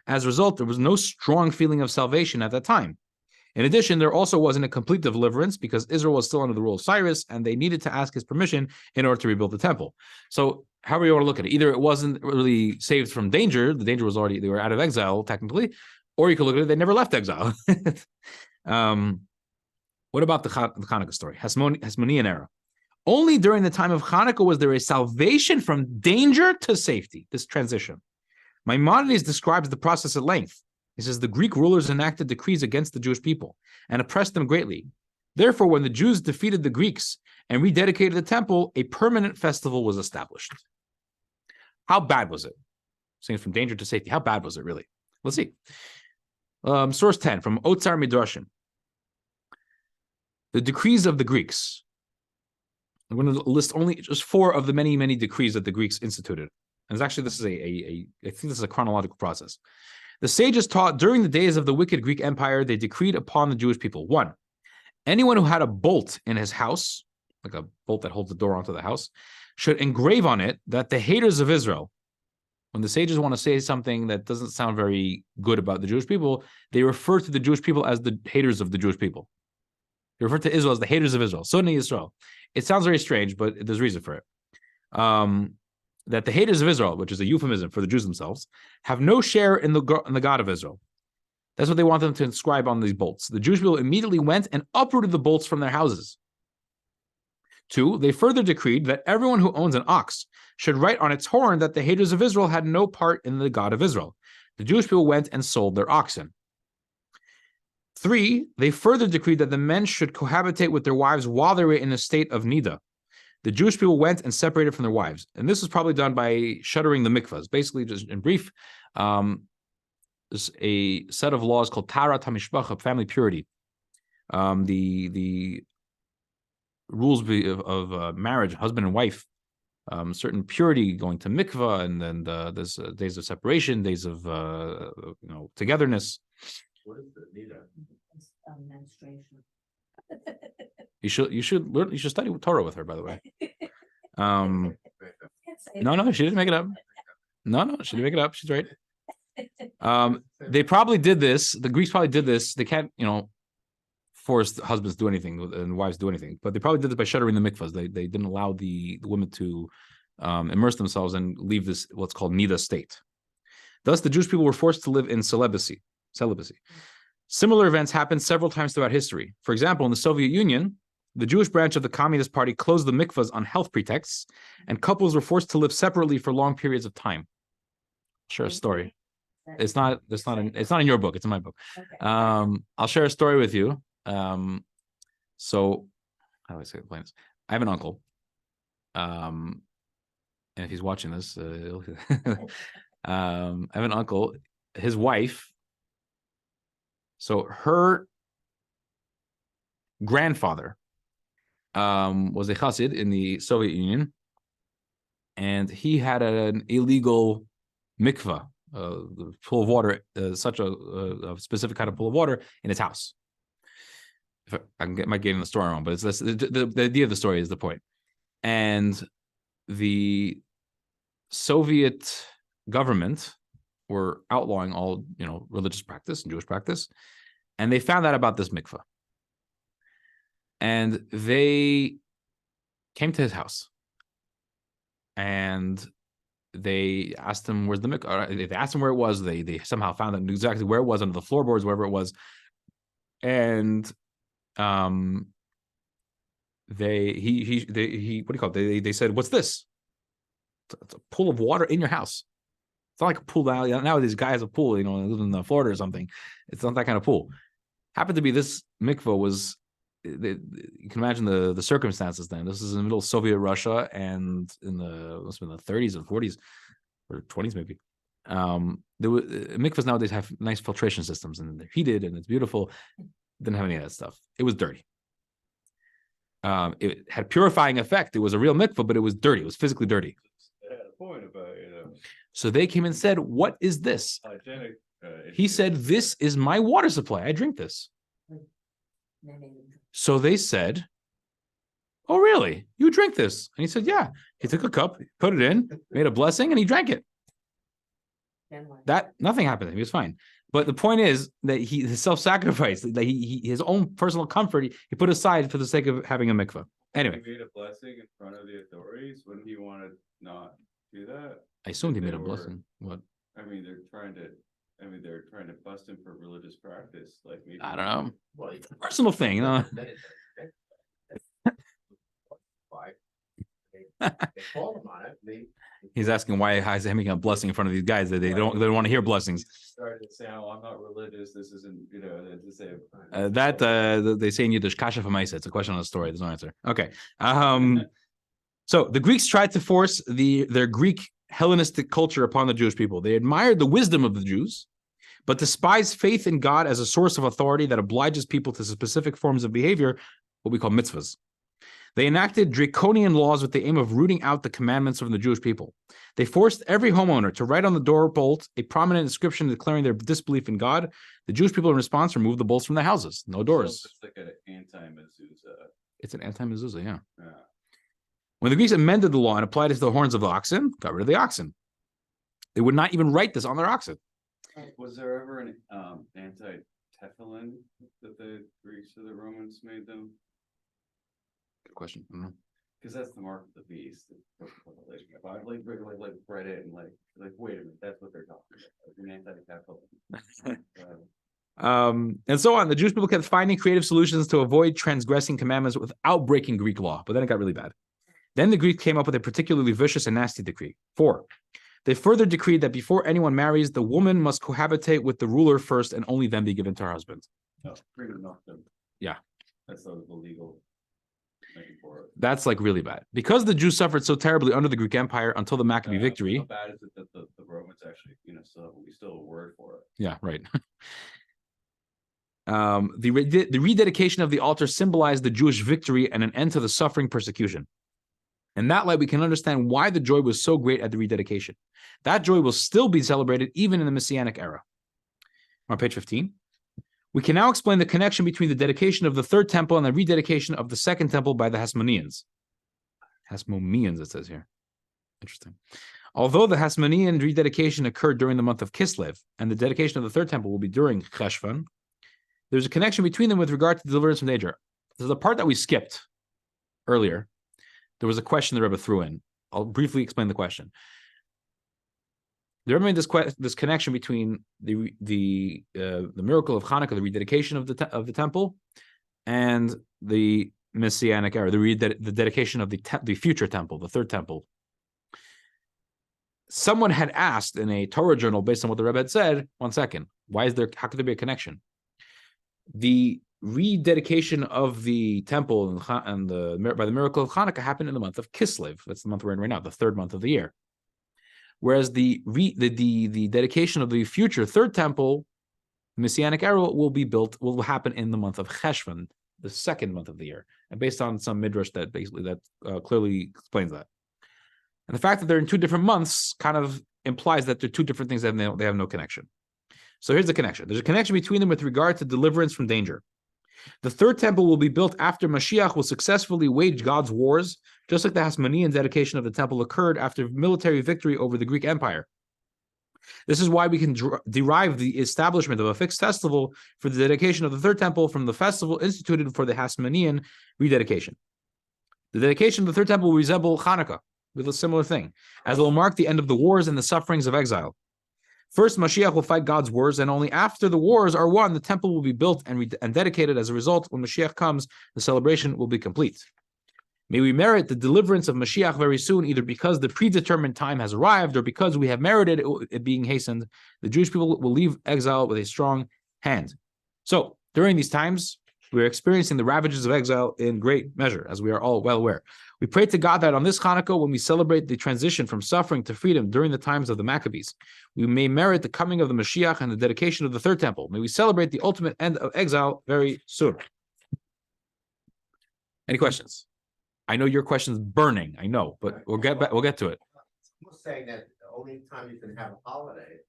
As a result, there was no strong feeling of salvation at that time. In addition, there also wasn't a complete deliverance because Israel was still under the rule of Cyrus, and they needed to ask his permission in order to rebuild the temple. So however you want to look at it, either it wasn't really saved from danger, the danger was already, they were out of exile technically, or you could look at it, they never left exile. What about the Hanukkah story, Hasmonean era? Only during the time of Hanukkah was there a salvation from danger to safety, this transition. Maimonides describes the process at length. He says the Greek rulers enacted decrees against the Jewish people and oppressed them greatly. Therefore, when the Jews defeated the Greeks and rededicated the temple, a permanent festival was established. How bad was it? Saying from danger to safety, how bad was it really? Let's see. Source 10 from Otsar Midrashim. The decrees of the Greeks. I'm going to list only just 4 of the many, many decrees that the Greeks instituted. And it's actually, this is I think this is a chronological process. The sages taught during the days of the wicked Greek Empire, they decreed upon the Jewish people. 1, anyone who had a bolt in his house, like a bolt that holds the door onto the house, should engrave on it that the haters of Israel, when the sages want to say something that doesn't sound very good about the Jewish people, they refer to the Jewish people as the haters of the Jewish people. They refer to Israel as the haters of Israel. Sunni Israel. It sounds very strange, but there's reason for it. that the haters of Israel, which is a euphemism for the Jews themselves, have no share in the God of Israel. That's what they want them to inscribe on these bolts. The Jewish people immediately went and uprooted the bolts from their houses. 2, they further decreed that everyone who owns an ox should write on its horn that the haters of Israel had no part in the God of Israel. The Jewish people went and sold their oxen. 3, they further decreed that the men should cohabitate with their wives while they were in a state of nida. The Jewish people went and separated from their wives. And this was probably done by shuttering the mikvahs. Basically, just in brief, there's a set of laws called Taharat HaMishpacha, family purity. The rules of marriage, husband and wife, certain purity, going to mikvah, and then there's days of separation, days of togetherness. What is the nida? Menstruation. You should study Torah with her, by the way. No, she didn't make it up. No, she didn't make it up. She's right. They probably did this. The Greeks probably did this. They can't, force husbands to do anything and wives to do anything, but they probably did it by shuttering the mikvahs. They didn't allow the women to immerse themselves and leave this what's called nida state. Thus, the Jewish people were forced to live in celibacy. Similar events happened several times throughout history. For example, in the Soviet Union, the Jewish branch of the Communist Party closed the mikvahs on health pretexts, and couples were forced to live separately for long periods of time. I'll share a story. It's not in your book. It's in my book. Okay. I'll share a story with you. So how do I explain this? I have an uncle. And if he's watching this, I have an uncle, his wife. So her grandfather was a Chassid in the Soviet Union, and he had an illegal mikvah, pool of water, such a specific kind of pool of water in his house. If I might get in the story wrong, but it's this, the idea of the story is the point. And the Soviet government were outlawing all religious practice and Jewish practice, and they found out about this mikvah, and they came to his house, and they asked him, "Where's the mikvah?" They asked him where it was. They somehow found out exactly where it was, under the floorboards, wherever it was, and they said, "What's this?" It's a pool of water in your house. It's not like a pool now. These guys have a pool, live in Florida or something. It's not that kind of pool. Happened to be this mikvah was. You can imagine the circumstances then. This is in the middle of Soviet Russia, and in the 30s and 40s or 20s maybe. Mikvahs nowadays have nice filtration systems, and they're heated and it's beautiful. Didn't have any of that stuff. It was dirty. It had purifying effect. It was a real mikvah, but it was dirty. It was physically dirty. It had a point about So they came and said, "What is this?" hygienic. He said, "This is my water supply. I drink this." So they said, "Oh, really? You drink this?" And he said, "Yeah." He took a cup, put it in, made a blessing, and he drank it. Nothing happened to him. He was fine. But the point is that his self-sacrifice, that his own personal comfort, he put aside for the sake of having a mikvah. Anyway, He made a blessing in front of the authorities. Wouldn't he want to not do that? I assumed he made a blessing. What? They're trying to bust him for religious practice. Like maybe I don't know. Well, It's a personal thing, They called him on it. He's asking why is he making a blessing in front of these guys that they don't want to hear blessings. Started to say, "Oh, I'm not religious. This isn't, to say." They say in Yiddish, kasha f'maisa. It's a question on the story. There's no answer. Okay. So the Greeks tried to force their Greek Hellenistic culture upon the Jewish people. They admired the wisdom of the Jews, but despised faith in God as a source of authority that obliges people to specific forms of behavior, what we call mitzvahs. They enacted draconian laws with the aim of rooting out the commandments from the Jewish people. They forced every homeowner to write on the door bolt a prominent inscription declaring their disbelief in God. The Jewish people, in response, removed the bolts from their houses. No doors. So it's like an anti-mezuzah. It's an anti-mezuzah, yeah. Yeah. When the Greeks amended the law and applied it to the horns of the oxen, got rid of the oxen. They would not even write this on their oxen. Was there ever an anti-tefillin that the Greeks or the Romans made them? Good question. I don't know. Cause that's the mark of the beast. Like, if I like read it and like, wait a minute, that's what they're talking about. Like, an anti-capital. And so on. The Jewish people kept finding creative solutions to avoid transgressing commandments without breaking Greek law, but then it got really bad. Then the Greeks came up with a particularly vicious and nasty decree. 4. They further decreed that before anyone marries, the woman must cohabitate with the ruler first and only then be given to her husband. No, pretty enough. Yeah. That's the legal. That's like really bad. Because the Jews suffered so terribly under the Greek Empire until the Maccabee victory. How bad is it that the Romans actually, we still have a word for it? Yeah, right. The rededication of the altar symbolized the Jewish victory and an end to the suffering persecution. In that light, we can understand why the joy was so great at the rededication. That joy will still be celebrated even in the Messianic era. On page 15. We can now explain the connection between the dedication of the third temple and the rededication of the second temple by the Hasmoneans. Hasmoneans, it says here. Interesting. Although the Hasmonean rededication occurred during the month of Kislev, and the dedication of the third temple will be during Cheshvan, there's a connection between them with regard to deliverance from danger. This is the part that we skipped earlier. There was a question the Rebbe threw in. I'll briefly explain the question. The Rebbe made this connection between the miracle of Chanukah, the rededication of the temple, and the Messianic era, the dedication of the future temple, the third temple. Someone had asked in a Torah journal, based on what the Rebbe had said, how could there be a connection? The rededication of the temple and by the miracle of Chanukah happened in the month of Kislev. That's the month we're in right now, the third month of the year. Whereas the dedication of the future third temple, Messianic era, will happen in the month of Cheshvan, the second month of the year, and based on some midrash that clearly explains that. And the fact that they're in 2 different months kind of implies that they're 2 different things and they have no connection. So here's the connection. There's a connection between them with regard to deliverance from danger. The third temple will be built after Mashiach will successfully wage God's wars, just like the Hasmonean dedication of the temple occurred after military victory over the Greek Empire. This is why we can derive the establishment of a fixed festival for the dedication of the third temple from the festival instituted for the Hasmonean rededication. The dedication of the third temple will resemble Chanukah with a similar thing, as it will mark the end of the wars and the sufferings of exile. First, Mashiach will fight God's wars, and only after the wars are won, the temple will be built and dedicated. As a result, when Mashiach comes, the celebration will be complete. May we merit the deliverance of Mashiach very soon, either because the predetermined time has arrived or because we have merited it being hastened. The Jewish people will leave exile with a strong hand. So, during these times, we are experiencing the ravages of exile in great measure, as we are all well aware. We pray to God that on this Chanukah, when we celebrate the transition from suffering to freedom during the times of the Maccabees, we may merit the coming of the Mashiach and the dedication of the third temple. May we celebrate the ultimate end of exile very soon. Any questions? I know your question's burning. I know, but we'll get back. We'll get to it. I'm saying that the only time you can have a holiday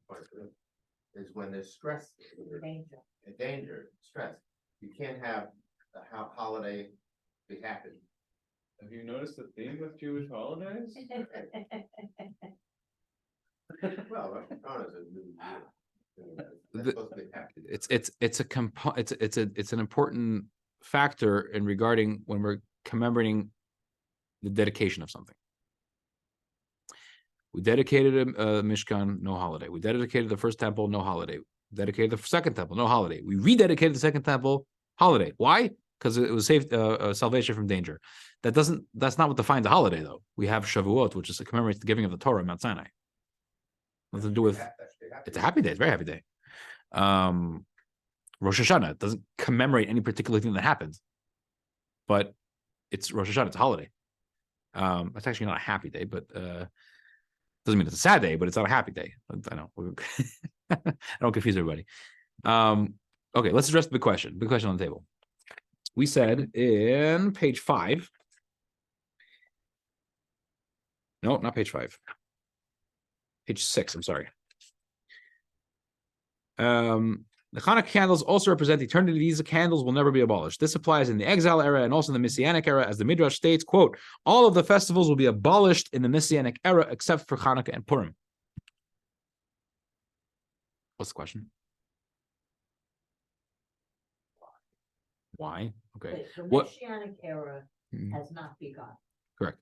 is when there's stress, danger, stress. You can't have a holiday be happy. Have you noticed the theme with Jewish holidays? Well, Rosh Hashanah is a new year. That's supposed to be happy. It's an important factor in regarding when we're commemorating the dedication of something. We dedicated a Mishkan, no holiday. We dedicated the first temple, no holiday. We dedicated the second temple, no holiday. We rededicated the second temple, holiday. Why? Because it was salvation from danger. That's not what defines a holiday, though. We have Shavuot, which is to commemorate the giving of the Torah on Mount Sinai. Nothing to do with. It's a happy day. It's a very happy day. Rosh Hashanah doesn't commemorate any particular thing that happened, but it's Rosh Hashanah. It's a holiday. It's actually not a happy day, but doesn't mean it's a sad day, but it's not a happy day. I know. I don't confuse everybody. Okay, let's address the big question. Big question on the table. We said in page 5. No, not page 5. Page 6, I'm sorry. The Chanukah candles also represent eternity. These candles will never be abolished. This applies in the exile era and also in the Messianic era, as the Midrash states, quote, all of the festivals will be abolished in the Messianic era except for Chanukah and Purim. What's the question? Why? Okay. The What? Messianic era has not begun. Correct.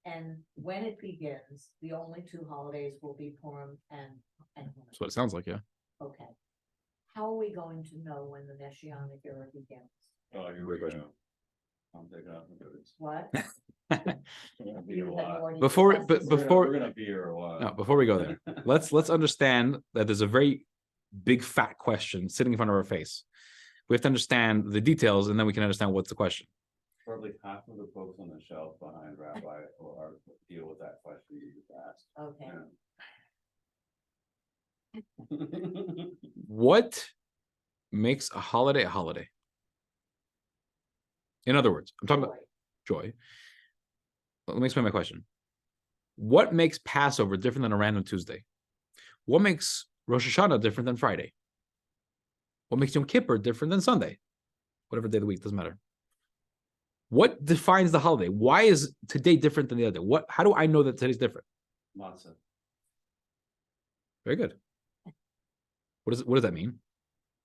And when it begins, the only two holidays will be Purim and Hanukkah. That's what it sounds like, yeah. Okay. How are we going to know when the Messianic era begins? Oh, here we go. I'm taking off the boots. What? We're gonna be here a You have while. already Before, discussed but this. before, We're gonna be here a while. no, before we go there, let's understand that there's a very big fat question sitting in front of our face. We have to understand the details, and then we can understand what's the question. Probably half of the books on the shelf behind Rabbi or deal with that question you just asked. Okay. Yeah. What makes a holiday a holiday? In other words, I'm talking about joy. Let me explain my question. What makes Passover different than a random Tuesday? What makes Rosh Hashanah different than Friday? What makes Yom Kippur different than Sunday? Whatever day of the week, doesn't matter. What defines the holiday? Why is today different than the other day? How do I know that today's different? Matzah. Very good. What does that mean?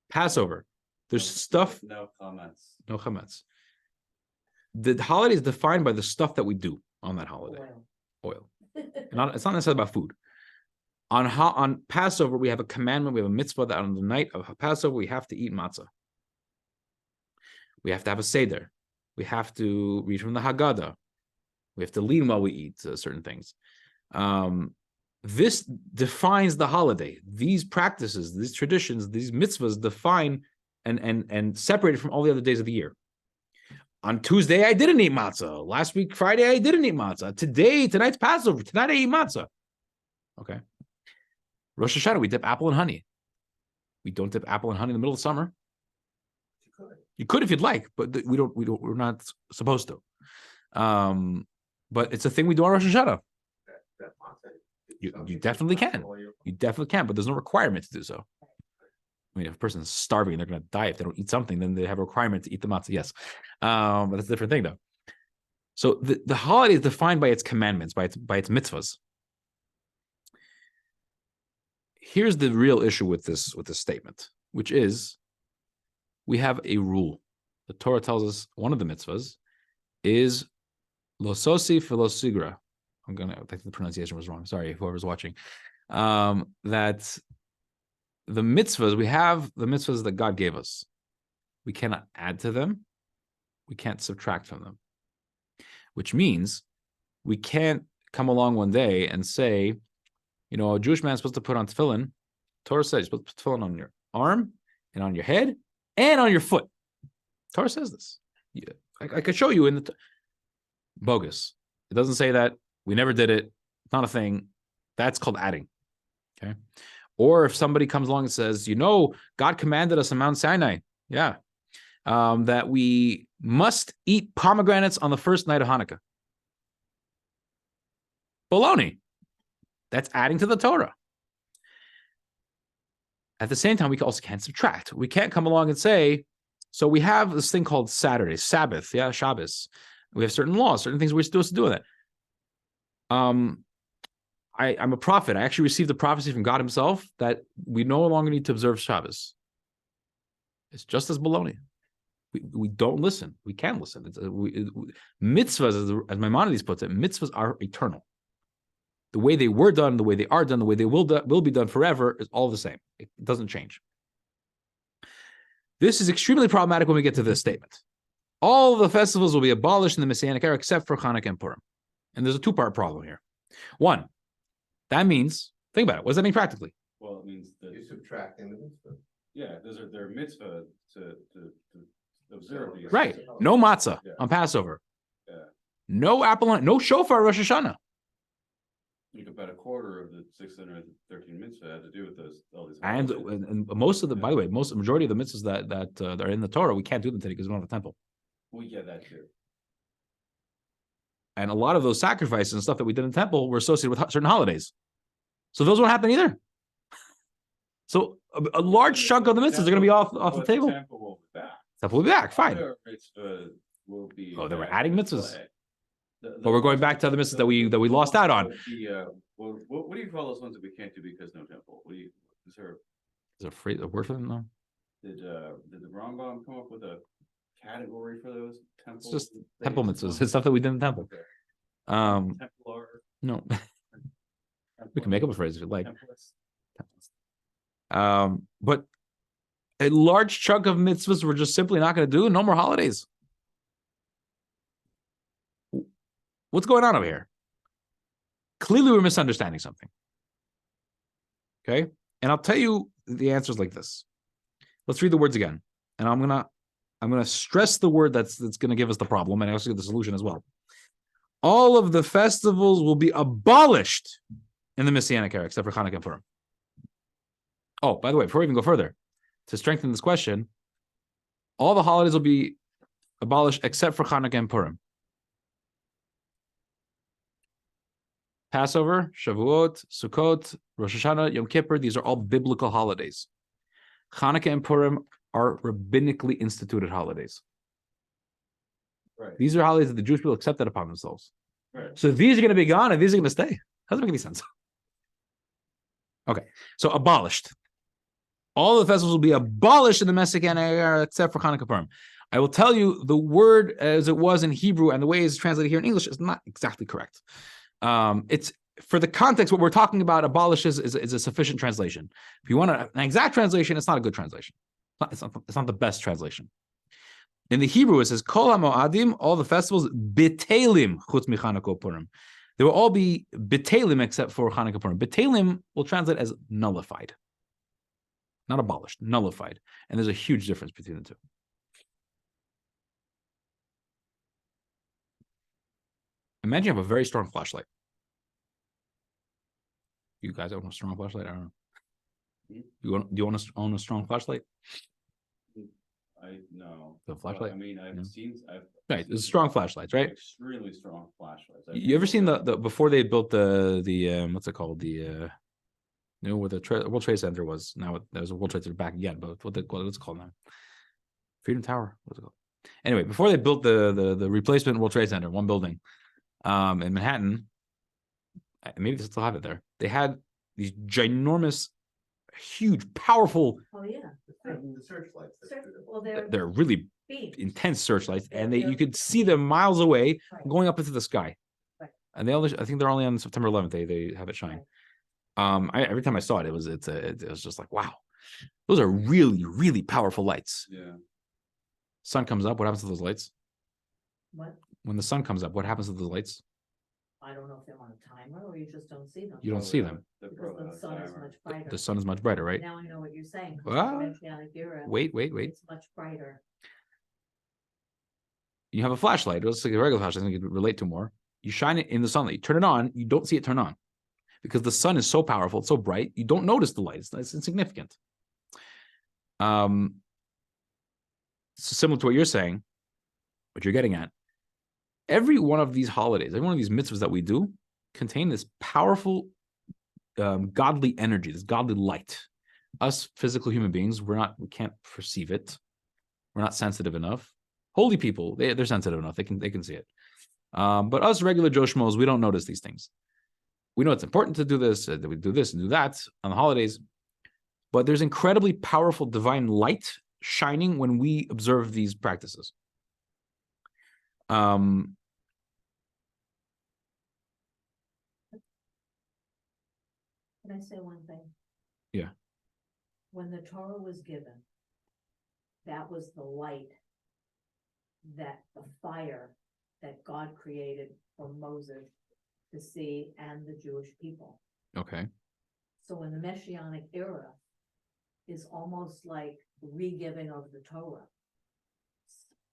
Passover. There's stuff. No comments. No chametz. The holiday is defined by the stuff that we do on that holiday. Oil. It's not necessarily about food. On Passover, we have a commandment, we have a mitzvah that on the night of Passover, we have to eat matzah. We have to have a seder. We have to read from the Haggadah. We have to lean while we eat certain things. This defines the holiday. These practices, these traditions, these mitzvahs define and separate it from all the other days of the year. On Tuesday, I didn't eat matzah. Last week, Friday, I didn't eat matzah. Tonight's Passover. Tonight, I eat matzah. Okay. Rosh Hashanah, we dip apple and honey. We don't dip apple and honey in the middle of summer. You could if you'd like, but we're not supposed to. But it's a thing we do on Rosh Hashanah. You definitely can. You definitely can, but there's no requirement to do so. I mean, if a person's starving and they're going to die if they don't eat something, then they have a requirement to eat the matzah. Yes, but that's a different thing, though. So the holiday is defined by its commandments, by its mitzvahs. Here's the real issue with this statement, which is we have a rule. The Torah tells us one of the mitzvahs is lo sosif v'lo sigra. I think the pronunciation was wrong. Sorry, whoever's watching. That the mitzvahs, we have the mitzvahs that God gave us. We cannot add to them. We can't subtract from them. Which means we can't come along one day and say, you know, a Jewish man is supposed to put on tefillin. Torah says you're supposed to put tefillin on your arm and on your head and on your foot. Torah says this. Yeah, I could show you in the bogus. It doesn't say that. We never did it. It's not a thing. That's called adding. Okay. Or if somebody comes along and says, you know, God commanded us on Mount Sinai, that we must eat pomegranates on the first night of Hanukkah. Baloney. That's adding to the Torah. At the same time, we also can't subtract. We can't come along and say, so we have this thing called Saturday, Sabbath, Shabbos. We have certain laws, certain things we're supposed to do with it. I'm a prophet. I actually received a prophecy from God himself that we no longer need to observe Shabbos. It's just as baloney. We don't listen. We can't listen. Mitzvahs, as Maimonides puts it, mitzvahs are eternal. The way they were done, the way they are done, the way they will be done forever is all the same. It doesn't change. This is extremely problematic when we get to this statement. All the festivals will be abolished in the Messianic era except for Chanukah and Purim. And there's a two-part problem here. One, that means, think about it. What does that mean practically? Well, it means that You're subtracting the mitzvah. yeah, they're mitzvah to observe these. Right. No matzah on Passover. Yeah. No apple, no shofar Rosh Hashanah. Like about a quarter of the 613 mitzvah had to do with all these. And most of the, by the way, majority of the mitzvahs that are in the Torah, we can't do them today because we don't have a temple. We get that too. And a lot of those sacrifices and stuff that we did in the temple were associated with certain holidays. So those won't happen either. So a large chunk of the mitzvahs are going to be off the table. Temple will be back. Temple will be back, fine. Other mitzvah will be. Oh, they were adding mitzvahs. But we're going back to other mitzvahs that we lost out on. What do you call those ones that we can't do because no temple? Is there a word for them? No. Did the Rambam come up with a category for those temples? It's just temple mitzvahs. It's stuff that we did in the temple. Okay. Templar. No, we can make up a phrase if you like. Templars. But a large chunk of mitzvahs we're just simply not going to do. No more holidays. What's going on over here? Clearly, we're misunderstanding something. Okay, and I'll tell you the answers like this. Let's read the words again, and I'm gonna stress the word that's gonna give us the problem, and also the solution as well. All of the festivals will be abolished in the Messianic era, except for Chanukah and Purim. Oh, by the way, before we even go further, to strengthen this question, all the holidays will be abolished except for Chanukah and Purim. Passover, Shavuot, Sukkot, Rosh Hashanah, Yom Kippur, these are all biblical holidays. Chanukah and Purim are rabbinically instituted holidays. Right. These are holidays that the Jewish people accepted upon themselves. Right. So these are going to be gone and these are going to stay. Doesn't make any sense. Okay, so abolished. All the festivals will be abolished in the Messianic era except for Chanukah Purim. I will tell you the word as it was in Hebrew and the way it's translated here in English is not exactly correct. It's for the context, what we're talking about, abolishes is a sufficient translation. If you want an exact translation, it's not a good translation. It's not the best translation. In the Hebrew, it says, Kol HaMoadim, all the festivals, B'Telim, Chutz Chanukah Purim. They will all be B'Telim except for Chanukah Purim. B'Telim will translate as nullified. Not abolished, nullified. And there's a huge difference between the two. Imagine you have a very strong flashlight. You guys own a strong flashlight? I don't know. Do you own a strong flashlight? No. The flashlight? Well, I mean, I've seen Right, it's strong flashlights, right? Extremely strong flashlights. You ever seen the before they built the what's it called, the where the World Trade Center was? Now there's a World Trade Center back again, but what's it called now? Freedom Tower. What's it called? Anyway, before they built the replacement World Trade Center, one building, in Manhattan, maybe they still have it there. They had these ginormous, huge, powerful. Oh, yeah. The searchlights. Well, They're really beams. intense searchlights, and you could see them miles away, Right. going up into the sky. Right. And I think they're only on September 11th. They have it shine. Every time I saw it, it was just like, wow, those are really, really powerful lights. Yeah. Sun comes up. What happens to those lights? What? When the sun comes up, what happens to those lights? I don't know if they're on a timer or you just don't see them. You don't see them. Because the sun is much brighter. The sun is much brighter, right? Now I know what you're saying. Well, Messianic era, Wait. it's much brighter. You have a flashlight. It's like a regular flashlight. I think you can relate to more. You shine it in the sunlight. You turn it on. You don't see it turn on because the sun is so powerful. It's so bright. You don't notice the light. It's insignificant. So similar to what you're saying, what you're getting at. Every one of these holidays, every one of these mitzvahs that we do contain this powerful godly energy, this godly light. Us physical human beings, we can't perceive it. We're not sensitive enough. Holy people, they're sensitive enough. They can see it. But us regular Joe Schmoes, we don't notice these things. We know it's important to do this, that we do this and do that on the holidays. But there's incredibly powerful divine light shining when we observe these practices. Can I say one thing? Yeah. When the Torah was given, that was the light, that the fire that God created for Moses to see and the Jewish people. Okay. So in the Messianic era is almost like re-giving of the Torah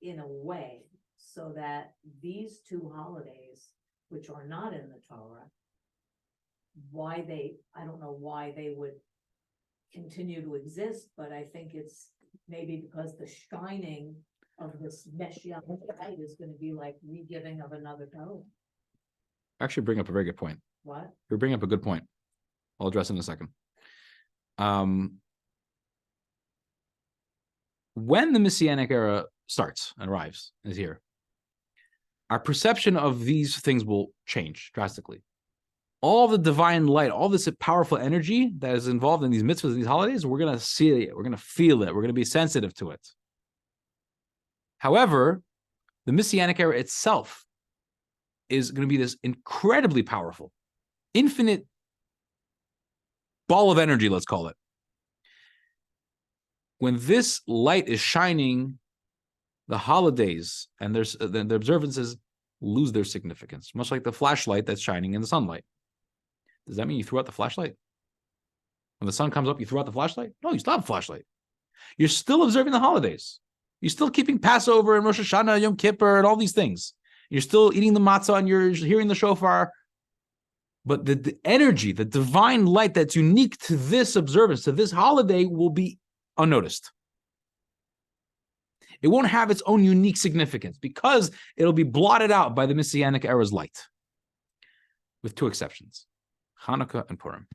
in a way, so that these two holidays, which are not in the Torah, I don't know why they would continue to exist, but I think it's maybe because the shining of this Messianic light is going to be like re-giving of another Torah. Actually bring up a very good point. What? You're bringing up a good point. I'll address it in a second. When the Messianic era starts and arrives, is here, our perception of these things will change drastically. All the divine light, all this powerful energy that is involved in these mitzvahs and these holidays, we're going to see it, we're going to feel it, we're going to be sensitive to it. However, the Messianic era itself is going to be this incredibly powerful, infinite ball of energy, let's call it. When this light is shining, the holidays and the observances lose their significance, much like the flashlight that's shining in the sunlight. Does that mean you threw out the flashlight? When the sun comes up, you threw out the flashlight? No, you still have a flashlight. You're still observing the holidays. You're still keeping Passover and Rosh Hashanah, Yom Kippur, and all these things. You're still eating the matzah and you're hearing the shofar. But the energy, the divine light that's unique to this observance, to this holiday, will be unnoticed. It won't have its own unique significance because it'll be blotted out by the Messianic era's light, with two exceptions, Chanukah and Purim.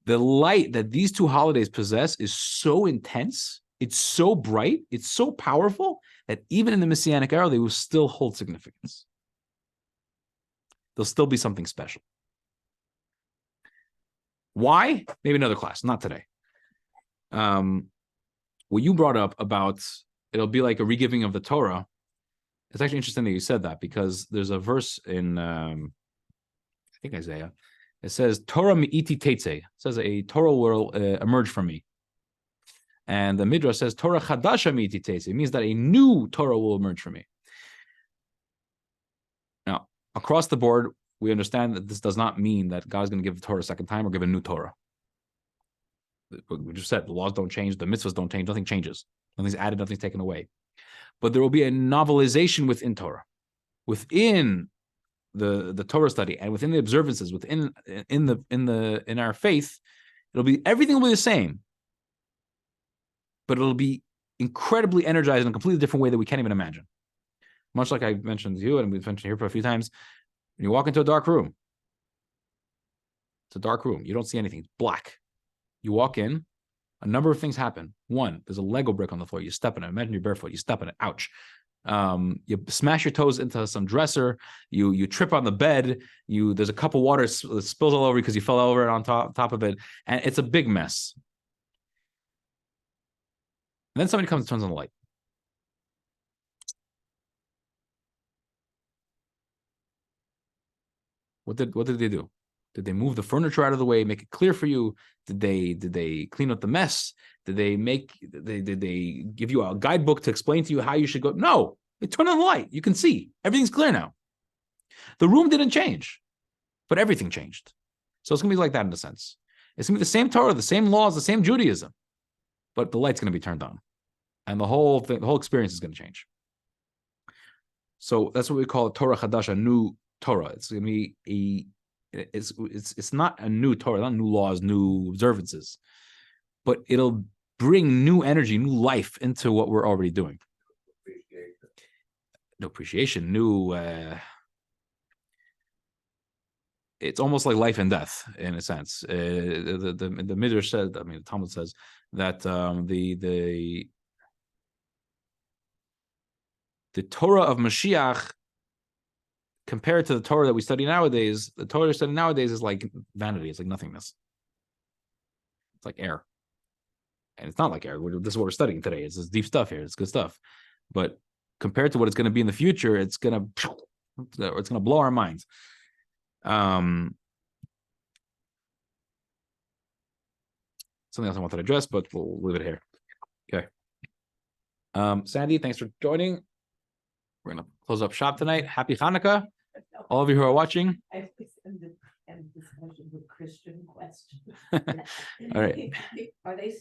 The light that these two holidays possess is so intense, it's so bright, it's so powerful, that even in the Messianic era, they will still hold significance. There'll still be something special. Why? Maybe another class, not today. What you brought up about it'll be like a regiving of the Torah. It's actually interesting that you said that, because there's a verse in, I think Isaiah. It says, Torah mi'iti tetzeh. It says a Torah will emerge from me. And the Midrash says, Torah chadasha mi'iti tetzeh. It means that a new Torah will emerge from me. Now, across the board, we understand that this does not mean that God's going to give the Torah a second time or give a new Torah. We just said the laws don't change, the mitzvahs don't change, nothing changes. Nothing's added, nothing's taken away. But there will be a novelization within Torah, within the Torah study, and within the observances, within in our faith. Everything will be the same, but it'll be incredibly energized in a completely different way that we can't even imagine. Much like I mentioned to you, and we've mentioned here for a few times, when you walk into a dark room, it's a dark room. You don't see anything. It's black. You walk in, a number of things happen. One, there's a Lego brick on the floor. You step in it. Imagine you're barefoot. You step in it. Ouch. You smash your toes into some dresser. You trip on the bed. There's a cup of water that spills all over you because you fell over it on top of it. And it's a big mess. And then somebody comes and turns on the light. What did they do? Did they move the furniture out of the way, make it clear for you? Did they clean up the mess? Did they give you a guidebook to explain to you how you should go? No, they turned on the light. You can see everything's clear now. The room didn't change, but everything changed. So it's gonna be like that in a sense. It's gonna be the same Torah, the same laws, the same Judaism, but the light's gonna be turned on, and the whole experience is gonna change. So that's what we call a Torah Chadash, a new Torah. It's gonna be it's not a new Torah, not new laws, new observances, but it'll bring new energy, new life into what we're already doing. No appreciation, new. It's almost like life and death in a sense. The Midrash said, the Talmud says that the Torah of Mashiach, compared to the Torah that we study nowadays, the Torah we study nowadays is like vanity. It's like nothingness. It's like air. And it's not like air. This is what we're studying today. It's this deep stuff here. It's good stuff. But compared to what it's going to be in the future, it's going to blow our minds. Something else I wanted to address, but we'll leave it here. Okay. Sandy, thanks for joining. We're going to close up shop tonight. Happy Chanukah. All of you who are watching. I end discussion with Christian questions. All right. Are they